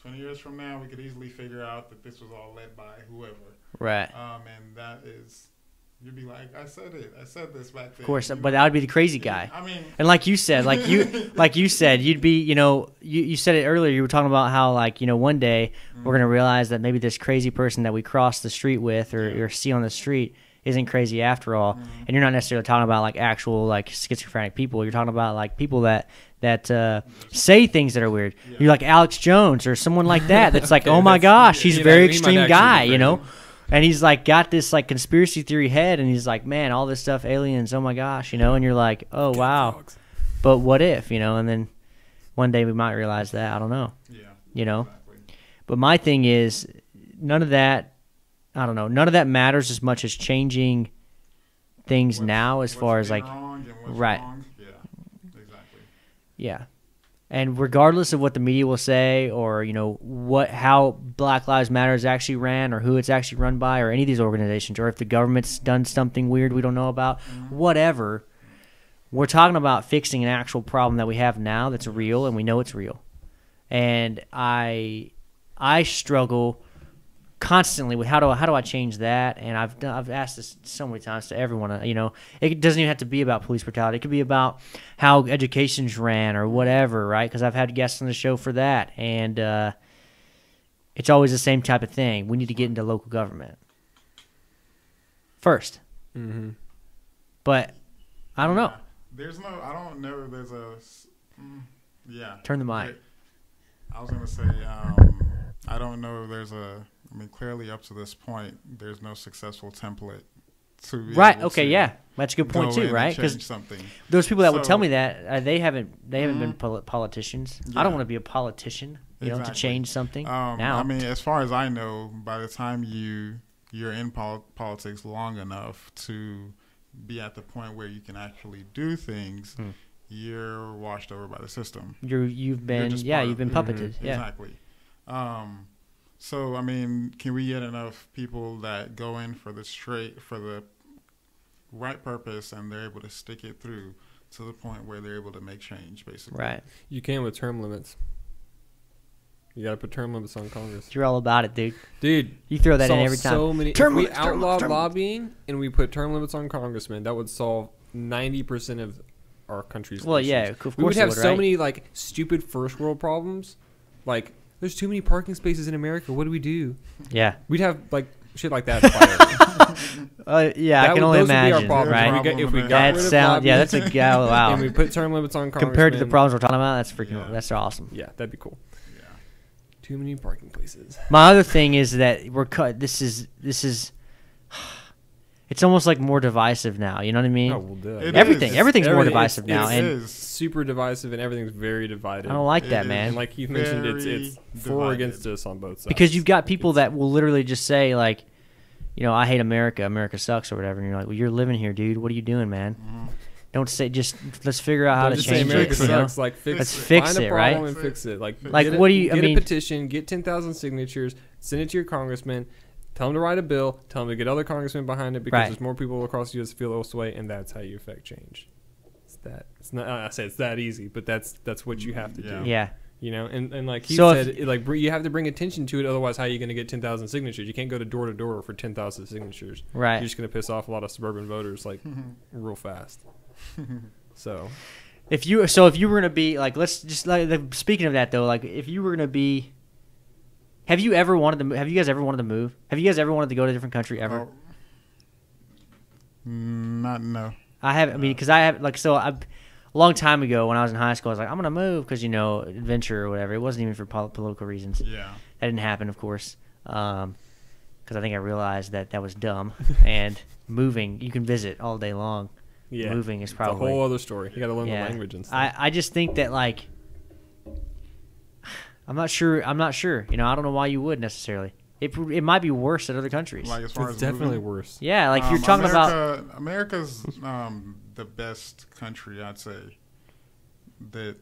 20 years from now, we could easily figure out that this was all led by whoever. Right. And that is, you'd be like, I said this back then. Of course, You but know? that would be the crazy guy. I mean, And like you said, you said, you'd be, you said it earlier. You were talking about how, one day we're gonna realize that maybe this crazy person that we cross the street with or see on the street isn't crazy after all. And you're not necessarily talking about like actual like schizophrenic people. You're talking about like people that say things that are weird. Yeah. You're like Alex Jones or someone like that. That's like, Okay, oh my that's- gosh, he's a you very know, he might extreme actually guy, be you know. very- And he's like got this like conspiracy theory head, and he's like, man, all this stuff, aliens, oh my gosh, and you're like, oh wow, Dogs. but what if, and then one day we might realize that, I don't know, yeah. Exactly. But my thing is, none of that matters as much as changing things now as far as What's like, wrong and what's right. wrong. Yeah, exactly. yeah. And regardless of what the media will say, or how Black Lives Matter is actually ran, or who it's actually run by, or any of these organizations, or if the government's done something weird we don't know about, whatever, we're talking about fixing an actual problem that we have now that's real, and we know it's real. And I struggle constantly with how do I change that, and I've asked this so many times to everyone. It doesn't even have to be about police brutality. It could be about how education's ran or whatever, right? Because I've had guests on the show for that, and it's always the same type of thing. We need to get into local government first, but I don't know. I don't know. There's a, yeah. Turn the mic. I was gonna say, I don't know if there's clearly up to this point, there's no successful template to be Right. able Okay. to Yeah, that's a good point go too, in and right? Because change something. those people that would So- tell me that they haven't been politicians. I Yeah. don't want to be a politician, to Exactly. change something. Now, I mean, as far as I know, by the time you're in politics long enough to be at the point where you can actually do things, you're washed over by the system. you've been just part you've of been it. puppeted. Yeah. Exactly. So I mean, can we get enough people that go in for the right purpose, and they're able to stick it through to the point where they're able to make change, basically? Right. You can with term limits. You got to put term limits on Congress. You're all about it, dude. Dude, You throw that in solve every time. So many. Term if we limits, term outlawed limits, term limits. lobbying and we put term limits on congressmen, that would solve 90% of our country's Well, issues. yeah, of course we would it have would, so right? many like stupid first world problems. Like, there's too many parking spaces in America. What do we do? Yeah. We'd have like shit like that. Fire. Yeah, I can only imagine. Right. If we got That rid of sound. Yeah, lobbying that's a wow. and we put term limits on congressmen. Compared to the problems we're talking about, that's freaking. Yeah. That's awesome. Yeah, that'd be cool. Yeah. Too many parking places. My other thing is that we're cut. This is. It's almost like more divisive now. You know what I mean? Oh, well, duh. It Everything. is. Everything's more Everything- divisive now, It and is. Super divisive, and everything's very divided. I don't like It that, is. man. And like you mentioned, it's Very for or divided. against us on both sides. Because you've got people that will literally just say like, I hate America. America sucks or whatever. And you're like, well, you're living here, dude. What are you doing, man? Don't say. Just let's figure out how Don't to just say change America it. You know? sucks. Like, Let's fix find it, a right? problem and fix it. Like Like, what do you? I Get mean, a petition. Get 10,000 signatures. Send it to your congressman. Tell them to write a bill. Tell them to get other congressmen behind it because Right. there's more people across the U.S. feel this way, and that's how you affect change. It's that. It's not. I say it's that easy, but that's what you have to do. Yeah. You know, and like he So said, like you have to bring attention to it. Otherwise, how are you going to get 10,000 signatures? You can't go to door for 10,000 signatures. Right. You're just going to piss off a lot of suburban voters like real fast. So, if you were going to be like, let's just like speaking of that though, like if you were going to be, have you ever wanted to? Have you guys ever wanted to move? Have you guys ever wanted to go to a different country ever? No. I have. I mean, because I have a long time ago when I was in high school, I was like, I'm gonna move because adventure or whatever. It wasn't even for political reasons. Yeah. That didn't happen, of course, because I think I realized that was dumb. And moving, you can visit all day long. yeah, Moving is it's probably a whole other story. You got to learn yeah. the language and stuff. I just think that like, I'm not sure. I don't know why you would necessarily. It might be worse at other countries. Like as far It's as definitely moving. worse. Yeah, like you're talking about. America's the best country, I'd say. That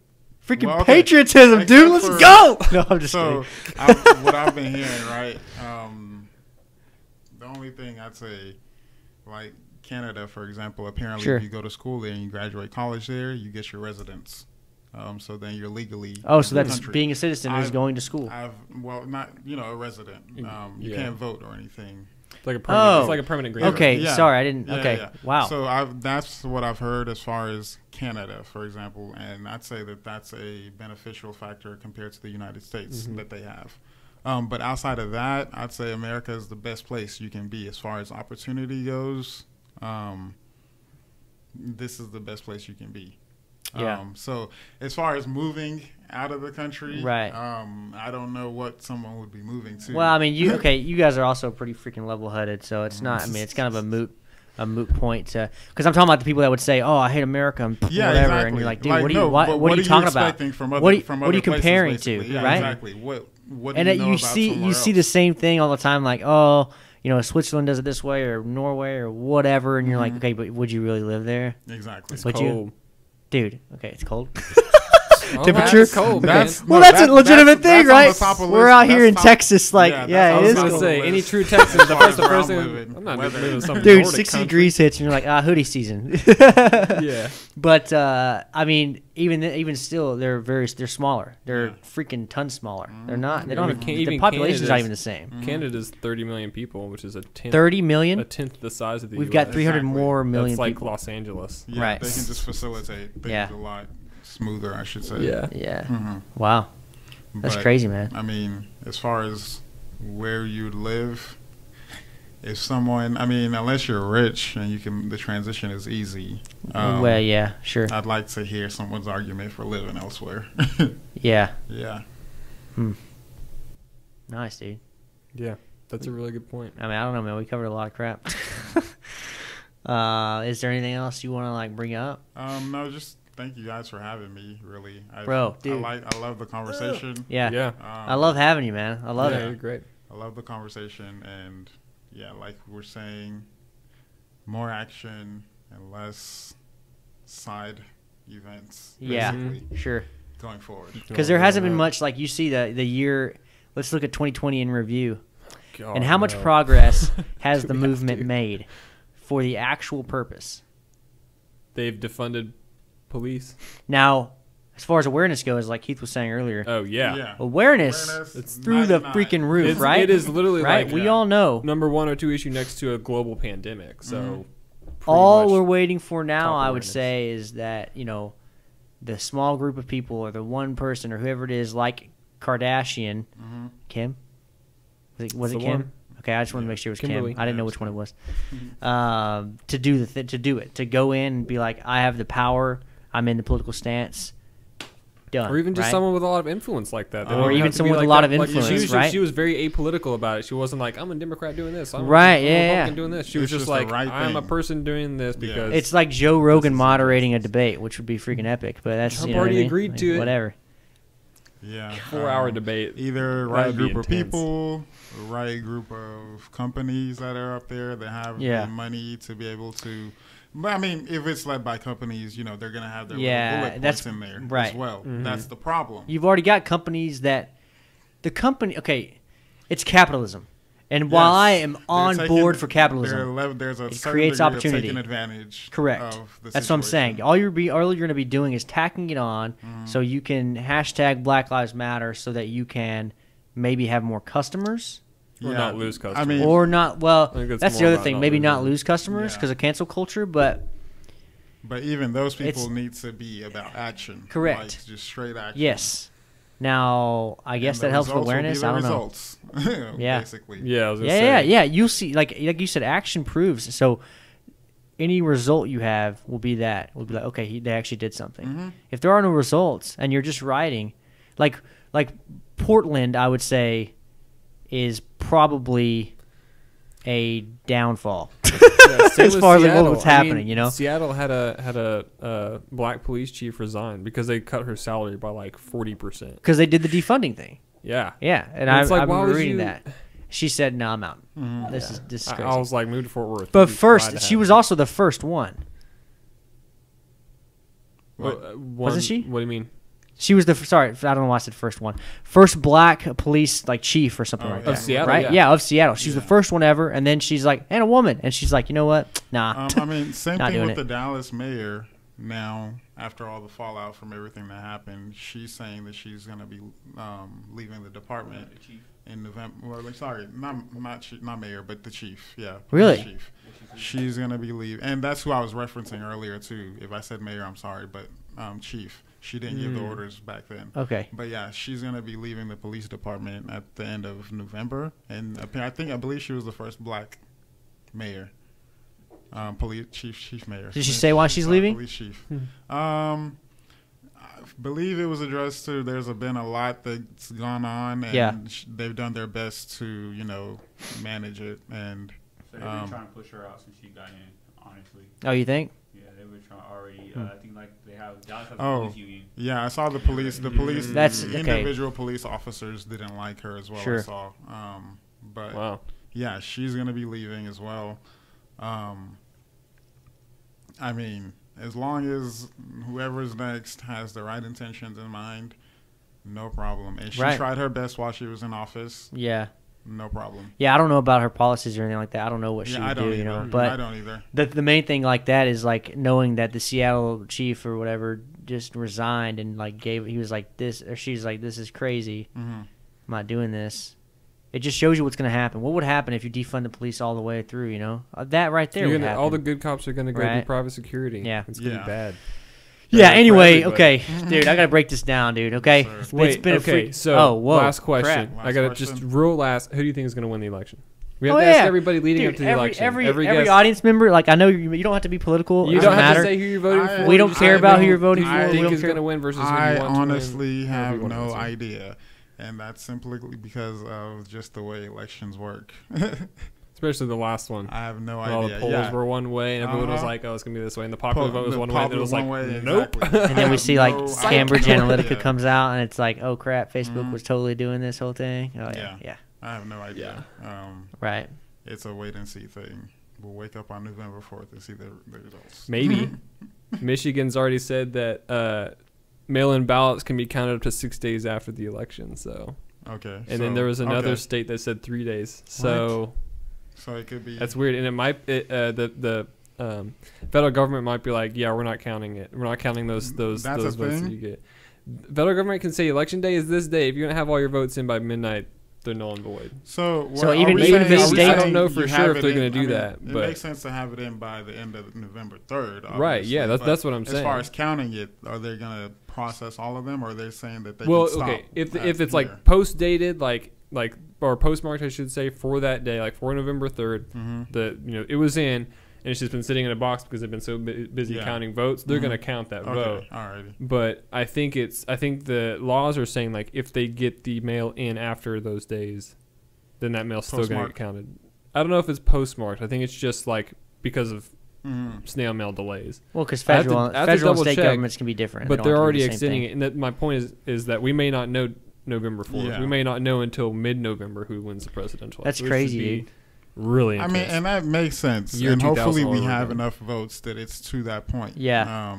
Freaking well, okay, patriotism, dude. except Let's for- go. No, I'm just So kidding. what I've been hearing, right? The only thing I'd say, like Canada, for example, apparently Sure. if you go to school there and you graduate college there, you get your residence. So then you're legally Oh, so in the that's country. being a citizen is I've- going to school. Not a resident. You Yeah. can't vote or anything. It's like a permanent, Oh. it's like a permanent green card. Okay, Yeah. sorry, I didn't. Yeah, Okay, yeah. wow. So that's what I've heard as far as Canada, for example, and I'd say that's a beneficial factor compared to the United States that they have. But outside of that, I'd say America is the best place you can be as far as opportunity goes. This is the best place you can be. Yeah. So as far as moving out of the country, Right. I don't know what someone would be moving to. Well, I mean, you guys are also pretty freaking level-headed, so it's not. I mean, it's kind of a moot point because I'm talking about the people that would say, "Oh, I hate America," and Yeah, whatever, exactly. and you're like, "Dude, Like, what are you? no, What but are you talking about? expecting from other, What are you, from what are you other places, comparing basically? to? Yeah, right? Exactly. What And do you know you about see somewhere the else? same thing all the time, like, oh, Switzerland does it this way, or Norway, or whatever, and you're like, okay, but would you really live there, Exactly. It's Would cold. you? Dude? Okay, it's cold. Oh, Temperature? it's cold, man. That's Well, that's a legitimate thing, that's on right? the top of We're list. out here That's in top- Texas, like, that's yeah, on it the is top I of was cold. gonna the say list. any true Texan, As far as the where first I'm thing living, I'm not weather. living in some Dude, Nordic 60 country. degrees hits, and you're like, hoodie season. Yeah, But I mean, even still, they're smaller. They're Yeah. freaking tons smaller. They're not. They Yeah, don't. we Have, can't- the even population's not Canada's- even the same. Canada's 30 million people, which is a tenth 30 million. the size of the We've US. got 300 Exactly. more million That's like people. Los Angeles. Yeah, Right. They can just facilitate things Yeah. a lot smoother, I should say. Yeah. Yeah. Mhm. Wow. That's But, crazy, man. I mean, as far as where you live, if someone, I mean, unless you're rich and the transition is easy. Well, yeah, sure. I'd like to hear someone's argument for living elsewhere. Yeah. Yeah. Nice, dude. Yeah, that's a really good point. I mean, I don't know, man. We covered a lot of crap. Is there anything else you want to like bring up? No, just thank you guys for having me. Really, Bro, dude. I love the conversation. Yeah. Yeah. I love having you, man. I love yeah, it. you're great. I love the conversation, and yeah, like we're saying, more action and less side events. Yeah. Basically, Sure. going forward. Because there hasn't been much like you see the year. Let's look at 2020 in review, and how much progress has Do the we have movement to? made for the actual purpose. They've defunded police. Now, as far as awareness goes, like Keith was saying earlier, Oh yeah. awareness It's through the 99. freaking roof, It's- right? It is literally right. like We all know. number 1 or 2 issue next to a global pandemic. So pretty All much we're waiting for now, top I would awareness. say, is that the small group of people or the one person or whoever it is, like Kardashian, Kim. Was it the Kim? one. Okay, I just wanted to make sure it was Kimberly. Kim. I didn't know Yeah, which one it was. To do it, to go in and be like, I have the power. I'm in the political stance. Done. Or even just right? someone with a lot of influence like that. They Or don't even have to someone be with a like lot that. of Like, influence, right? She was very apolitical about it. She wasn't like, I'm a Democrat doing this. I'm Right, I'm yeah, a yeah. Republican doing this. She was It's just just the like, right I'm a thing. person doing this Yeah. because It's like Joe Rogan is moderating a debate, which would be freaking epic. But that's Trump you know what I already mean? agreed Like, to it. Whatever. Yeah. 4-hour debate. Either That right would be group of intense. people, the right group of companies that are up there that have Yeah. the money to be able to. But I mean, if it's led by companies, they're going to have their little Yeah, bullet that's- points in there right. as well. Mm-hmm. That's the problem. You've already got companies that the company. Okay, it's capitalism. And while I am They're on taking- board for capitalism, there's a it certain creates degree of opportunity. taking advantage. correct. Of the That's what I'm saying. situation. All you're going to be doing is tacking it on, so you can hashtag Black Lives Matter, so that you can maybe have more customers. Or not lose I customers. mean, Or not, well, I think it's that's the more other about thing. not Maybe not losing. lose customers Yeah. because of cancel culture, but but even those people It's- need to be about action. Correct. Like just straight action. yes. Now, I guess And that the helps with results will be awareness. the I don't know. results, Yeah. Basically. Yeah, I was gonna Yeah, say. yeah. You'll see, like you said, action proves. So any result you have will be that. Will be like, okay, they actually did something. Mhm. If there are no results and you're just writing, like Portland, I would say, is probably a downfall. Yeah, same As with far as, like, Seattle. what's I happening, mean, you know? Seattle had a black police chief resign because they cut her salary by like 40%. Because they did the defunding thing. Yeah. Yeah, and And it's like, I'm why would reading you- that. She said, "No, I'm out. Mhm. This is I crazy." was like, move to Fort Worth. But I'd be glad first, to she have was it. also the first one. Wasn't she? What do you mean? She was sorry, I don't know why I said first one. First black police chief or something Oh, like yeah. that. Of Seattle, right? yeah. Of Seattle. She's the Yeah. first one ever, and then she's like, and a woman, and she's like, you know what? Nah. I mean, same Not thing doing with it. the Dallas mayor. Now, after all the fallout from everything that happened, she's saying that she's going to be leaving the department The chief. in November. Well, sorry, not mayor, but the chief. Yeah, Really? the chief. She's going to be leaving, and that's who I was referencing earlier too. If I said mayor, I'm sorry, but chief. She didn't give the orders back then. Okay. But yeah, she's gonna be leaving the police department at the end of November, and I believe she was the first black mayor, police chief mayor. Did she say why she's leaving? Police chief. I believe it was addressed to. Been a lot that's gone on, and Yeah. they've done their best to manage it. And So they've been trying to push her out since she got in, honestly. Oh, you think? Yeah, they were trying already. I think they have Dallas has a Oh. police union. yeah, I saw the police. The police, That's- the okay. individual police officers didn't like her as well. Sure. I saw. But Wow. yeah, she's gonna be leaving as well. I mean, as long as whoever's next has the right intentions in mind, no problem. And she Right. tried her best while she was in office, Yeah. no problem. Yeah, I don't know about her policies or anything like that. I don't know what she Yeah, would I don't do, either. you know. I But don't either. the main thing like that is knowing that the Seattle chief or whatever just resigned and he was like this, or she's like, this is crazy. Hmm. I'm not doing this. It just shows you what's going to happen. What would happen if you defund the police all the way through, you know? That right there would happen. All the good cops are going to go Right. do private security. Yeah. It's going to Yeah. be bad. Yeah, for anyway, everybody. okay. Dude, I got to break this down, dude, okay? Yes, sir. Wait, it's been a okay, freak. so oh, whoa, last question. crap. I Last got to question. just real last. Who do you think is going to win the election? We have Oh, to ask yeah. everybody leading Dude, up to the every, election. Every guest. audience member, I know you don't have to be political. You it don't doesn't have matter. to say who you're voting for. We don't You care just about say who you're voting who for. you We think don't is care. going to win versus who you I want to win. honestly However have you wanna no answer. idea, and that's simply because of just the way elections work. Especially the last one. I have no All idea. the polls Yeah. were one way, and everyone was Uh-huh. like, "Oh, it's gonna be this way." And the popular vote was The one way, and it popular was like, one way, "Nope." exactly. And then I we have see no- I have Cambridge no Analytica idea. comes out, and it's like, oh crap, Facebook Mhm. was totally doing this whole thing. Oh yeah, yeah, I have no idea. right. It's a wait and see thing. We'll wake up on November 4th and see the results. Maybe. Michigan's already said that mail-in ballots can be counted up to 6 days after the election. So, Okay. and then there was another okay. state that said 3 days. So So it could be. that's weird, and it might the federal government might be like, "Yeah, we're not counting it. We're not counting those That's a votes that thing? you get." Federal government can say election day is this day. If you're gonna have all your votes in by midnight, they're null and void. So So are even- we even if saying- it's are we state- I don't saying know for you sure have if it they're in- gonna do I mean, that, It but- makes sense to have it in by the end of November 3rd. Right, yeah, obviously, that's what I'm As saying. far as counting it, are they going to process all of them, or are they saying that they Well, can stop okay, if at it's here? like post dated, like or postmarked, I should say, for that day, like for November 3rd, Mhm. it was in, and it's just been sitting in a box because they've been so busy Yeah. counting votes. They're Mhm. gonna count that vote. Okay, alrighty. But I think the laws are saying like if they get the mail in after those days, then that mail's still gonna get Postmarked. counted. I don't know if it's postmarked. I think it's just like because of Mhm. snail mail delays. Well, because I have to- federal I have to and double state check, governments can be different. But They they're don't have to already do the same extending thing. it. And that my point is that we may not know November 4th. Yeah. We may not know until mid-November who wins the presidential That's election, which crazy, would be dude. Really I intense. mean, and that makes sense. Year And hopefully 2000 we all over have again. enough votes that it's to that point. Yeah.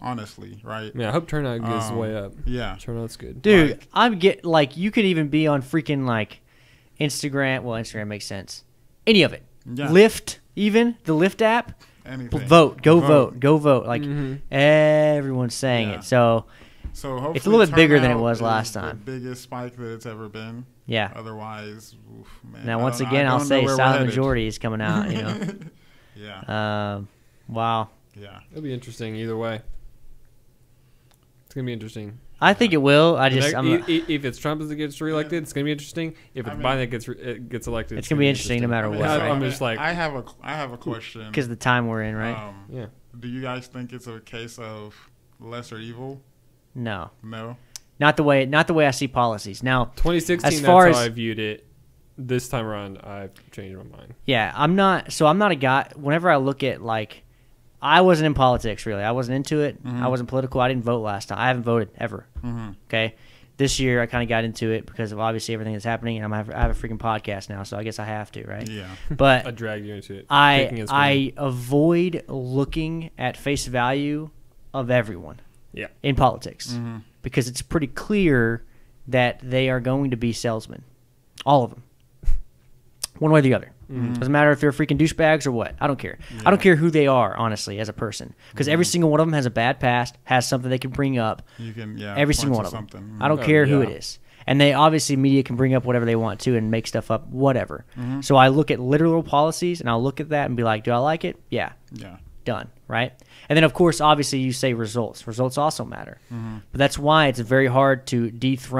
Honestly, right? yeah, I hope turnout goes Um, way up. Yeah. Turnout's good. Dude, Like- you could even be on freaking Instagram. Well, Instagram makes sense. Any of it. Yeah. Lyft, even the Lyft app. Anything. Vote. Go vote. Go vote. Like Mm-hmm. everyone's saying Yeah. it. So hopefully it's a little bit bigger than it turnout was is last the time. biggest spike that it's ever been. yeah. Otherwise, oof, man. Now I once don't- again, I I'll don't know say where we're silent headed. majority is coming out. You know. Yeah. Wow. Yeah. It'll be interesting either way. It's gonna be interesting. I think it will. I just If it's Trump that gets reelected, it's gonna be interesting. If it's I mean- Biden that gets elected, It's gonna be interesting no matter I mean, what. so, I'm just like, I have a question. because of the time we're in, right? yeah. Do you guys think it's a case of lesser evil? No, No. not the way I see policies. Now, 2016. As That's far how as- I viewed it. This time around, I've changed my mind. yeah, I'm not a guy. Whenever I look at like, I wasn't in politics really. I wasn't into it. Mhm. I wasn't political. I didn't vote last time. I haven't voted ever. Mm-hmm. Okay. This year I kind of got into it because of obviously everything that's happening, and I have a freaking podcast now, so I guess I have to, right? Yeah. I But dragged you into it. Taking his I avoid looking at face value of everyone. Yeah. In politics, Mm-hmm. because it's pretty clear that they are going to be salesmen, all of them, one way or the other. Mhm. Doesn't matter if they're freaking douchebags or what. I don't care. I don't care who they are, honestly, as a person, because every single one of them has a bad past, has something they can bring up. You can, yeah. Every point single to one of them. something. I don't Oh, care who yeah. it is. And they obviously, media can bring up whatever they want to and make stuff up, whatever. Mhm. So I look at literal policies and I'll look at that and be like, do I like it? Yeah, Yeah. done, right? And then, of course, obviously, you say results. Results also matter. Mm-hmm. But that's why it's very hard to get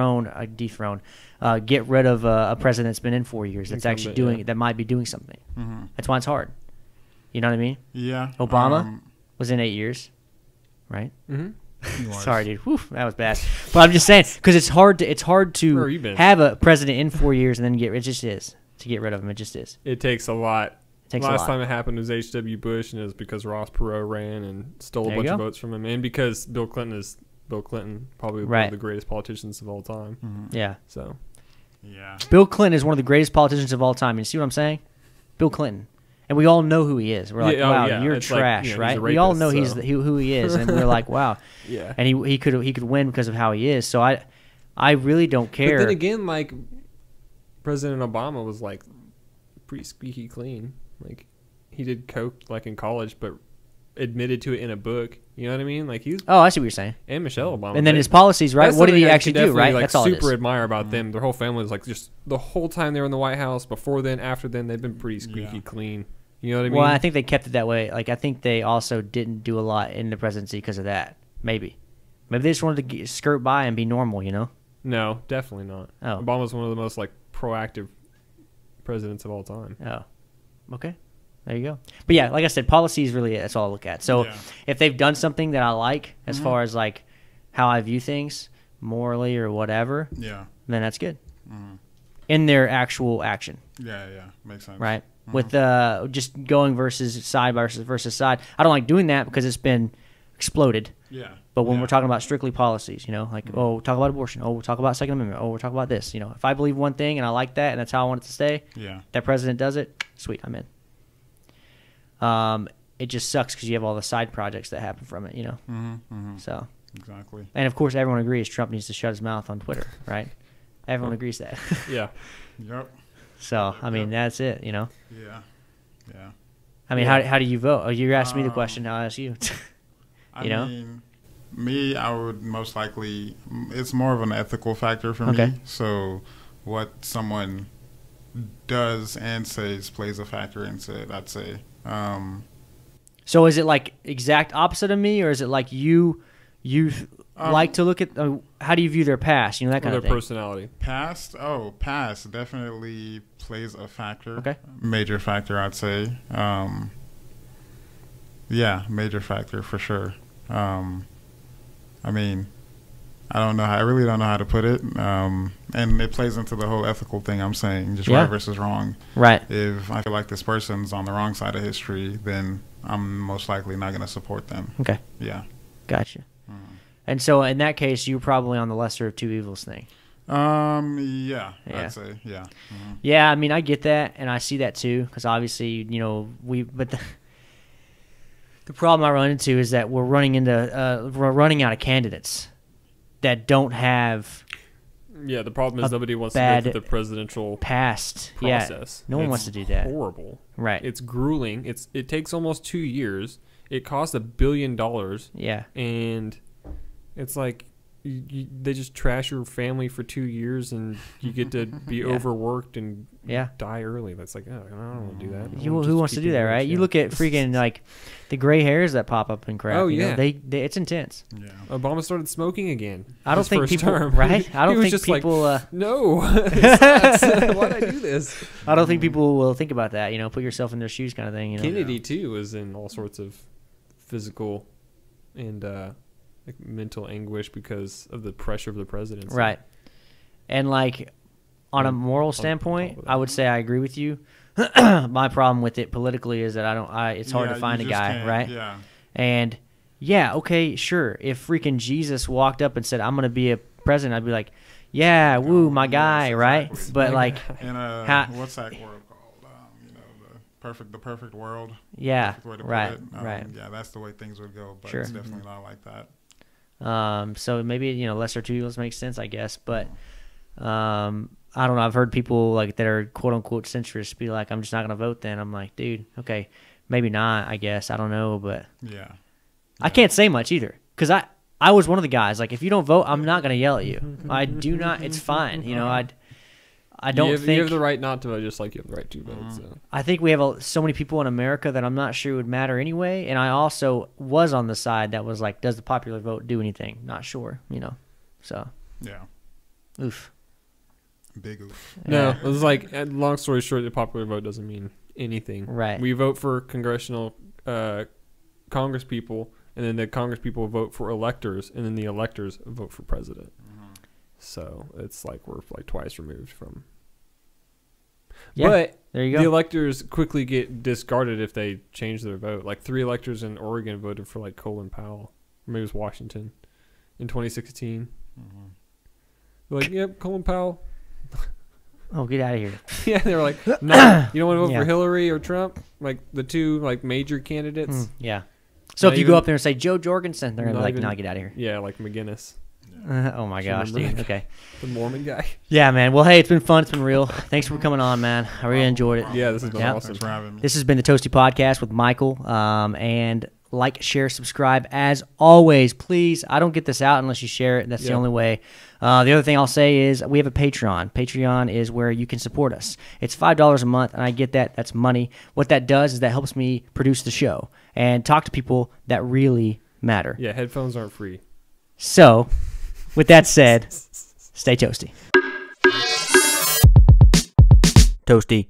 rid of a president that's been in 4 years that's actually Incumbent, that might be doing something. Mm-hmm. That's why it's hard. You know what I mean? Yeah. Obama? Was in 8 years, right? Mm-hmm. He was. Sorry, dude. Whew, that was bad. But I'm just saying because it's hard Where have to you been? have a president in 4 years and then it just is to get rid of him. It just is. It takes a lot. It takes a Last lot. time it happened was H.W. Bush, and it was because Ross Perot ran and stole There a you bunch of go. votes from him, and because Bill Clinton, probably one Right. of the greatest politicians of all time. Mhm. Yeah. So Yeah. Bill Clinton is one of the greatest politicians of all time. You see what I'm saying? Bill Clinton. And we all know who he is. We're like, Yeah, oh, wow, yeah. you're It's like, trash, you know, he's right? a We all rapist, know so. who he is, and we're like, wow. yeah. And he could win because of how he is. So I really don't care. But then again, like President Obama was like pretty squeaky clean. Like he did coke like in college, but admitted to it in a book. You know what I mean? Like he's Oh, I see what you're saying. and Michelle Obama. And then they- his policies, right? That's What did he something I actually can do, definitely, right? Like, That's all it super is. admire about them. Their whole family was like just the whole time they were in the White House. Before then, after then, they've been pretty squeaky Yeah. clean. You know what I mean? Well, I think they kept it that way. Like, I think they also didn't do a lot in the presidency because of that. Maybe they just wanted to skirt by and be normal, you know? No, definitely not. Oh. Obama's one of the most like proactive presidents of all time. Oh, okay. There you go. But yeah, like I said, policy is really that's all I look at. So Yeah. if they've done something that I like as Mhm. far as like how I view things morally or whatever, Yeah. then that's good Mhm. in their actual action, Yeah. Yeah. Makes sense. right? Mhm. With just going versus side versus side. I don't like doing that because it's been exploded. Yeah. But when Yeah. we're talking about strictly policies, you know, like, Mhm. oh, we'll talk about abortion. Oh, we'll talk about Second Amendment. Oh, we'll talk about this. You know, if I believe one thing and I like that and that's how I want it to stay, Yeah. that president does it, sweet, I'm in. It just sucks because you have all the side projects that happen from it, you know. Mm-hmm. Mm-hmm. So, Exactly. and of course, everyone agrees Trump needs to shut his mouth on Twitter, right? Everyone agrees that. Yeah. Yep. So, I mean, that's it, you know. Yeah. Yeah. I mean, Yeah. how do you vote? Oh, you asked me the question. I'll ask you. I You know? mean, me, I would most likely. It's more of an ethical factor for Okay. me. So, what someone does and says plays a factor into it. I'd say. So, is it like exact opposite of me, or is it like you like to look at how do you view their past? You know, that kind Their of thing. personality. Past definitely plays a factor. Okay. Major factor, I'd say. Yeah, major factor for sure. I mean, I don't know. I really don't know how to put it. And it plays into the whole ethical thing I'm saying, just Yeah. right versus wrong. Right. If I feel like this person's on the wrong side of history, then I'm most likely not going to support them. Okay. Yeah. Gotcha. And so, in that case, you're probably on the lesser of two evils thing. Yeah. Yeah. I'd say, yeah. Mhm. Yeah, I mean, I get that, and I see that too, because obviously, you know, but the problem I run into is that we're running out of candidates that don't have Yeah, the problem is a nobody wants to bad go through the presidential past. process. Yeah, no one It's wants to do that. Horrible. Right. It's grueling. It takes almost 2 years. It costs $1 billion, Yeah. and it's like they just trash your family for 2 years, and you get to be Yeah. overworked and Yeah. die early. That's like, oh, I don't want to do that. I Who wanna wants just to keep do that, being right? rich. You Yeah. look at freaking like the gray hairs that pop up and crap. Oh, you know, yeah. it's intense. Yeah. Obama started smoking again. I don't his think first people, term. right? I He don't was think just people. No, it sucks. Why'd I do this? I don't think people will think about that. You know, put yourself in their shoes, kind of thing. You know. Kennedy too was in all sorts of physical and like mental anguish because of the pressure of the presidency. Right. And like on a moral top standpoint, of that. I would say I agree with you. My problem with it politically is that it's hard Yeah, to find a you just guy, can't- right? Yeah. And yeah, okay, sure. If freaking Jesus walked up and said, "I'm going to be a president," I'd be like, "Yeah, woo, my yes, guy," right? exactly. But like, In what's that world called? You know, the perfect world. yeah, Perfect way to right, put it. right. Yeah, that's the way things would go, but Sure. it's definitely not like that. So maybe, you know, lesser two evils makes sense, I guess. But I don't know. I've heard people like that are quote unquote centrists be like, "I'm just not going to vote." Then I'm like, dude, okay, maybe not. I guess I don't know, but Yeah. I can't say much either because I was one of the guys. Like, if you don't vote, I'm not going to yell at you. I do not. It's fine. You know, I don't think you have the right not to vote, just like you have the right to vote. So. I think we have so many people in America that I'm not sure would matter anyway. And I also was on the side that was like, does the popular vote do anything? Not sure, you know. So, Yeah. oof. Big oof. No, Yeah. it was like, long story short, the popular vote doesn't mean anything. Right. We vote for congressional Congress people, and then the Congress people vote for electors, and then the electors vote for president. So it's like we're like twice removed from. Yeah, But there you the go. electors quickly get discarded if they change their vote. Like 3 electors in Oregon voted for like Colin Powell, or maybe it was Washington, in 2016. They're like, yep, Colin Powell. Oh, get out of here. Yeah, they were like, no, you don't want to vote Yeah. for Hillary or Trump, like the two like major candidates. Yeah. So Not if you go even- up there and say Joe Jorgensen, they're going to be Not like, even- nah, get out of here. Yeah, like McGinnis, Oh, my gosh, remember dude. Okay. the Mormon guy. Yeah, man. Well, hey, it's been fun. It's been real. Thanks for coming on, man. I really enjoyed it. Yeah, this has been Yeah. awesome. Thanks for having me. This has been the Toasty Podcast with Michael. And like, share, subscribe. As always, please, I don't get this out unless you share it. That's the Yeah. only way. The other thing I'll say is we have a Patreon. Patreon is where you can support us. It's $5 a month, and I get that. That's money. What that does is that helps me produce the show and talk to people that really matter. Yeah, headphones aren't free. So, with that said, stay toasty. Toasty.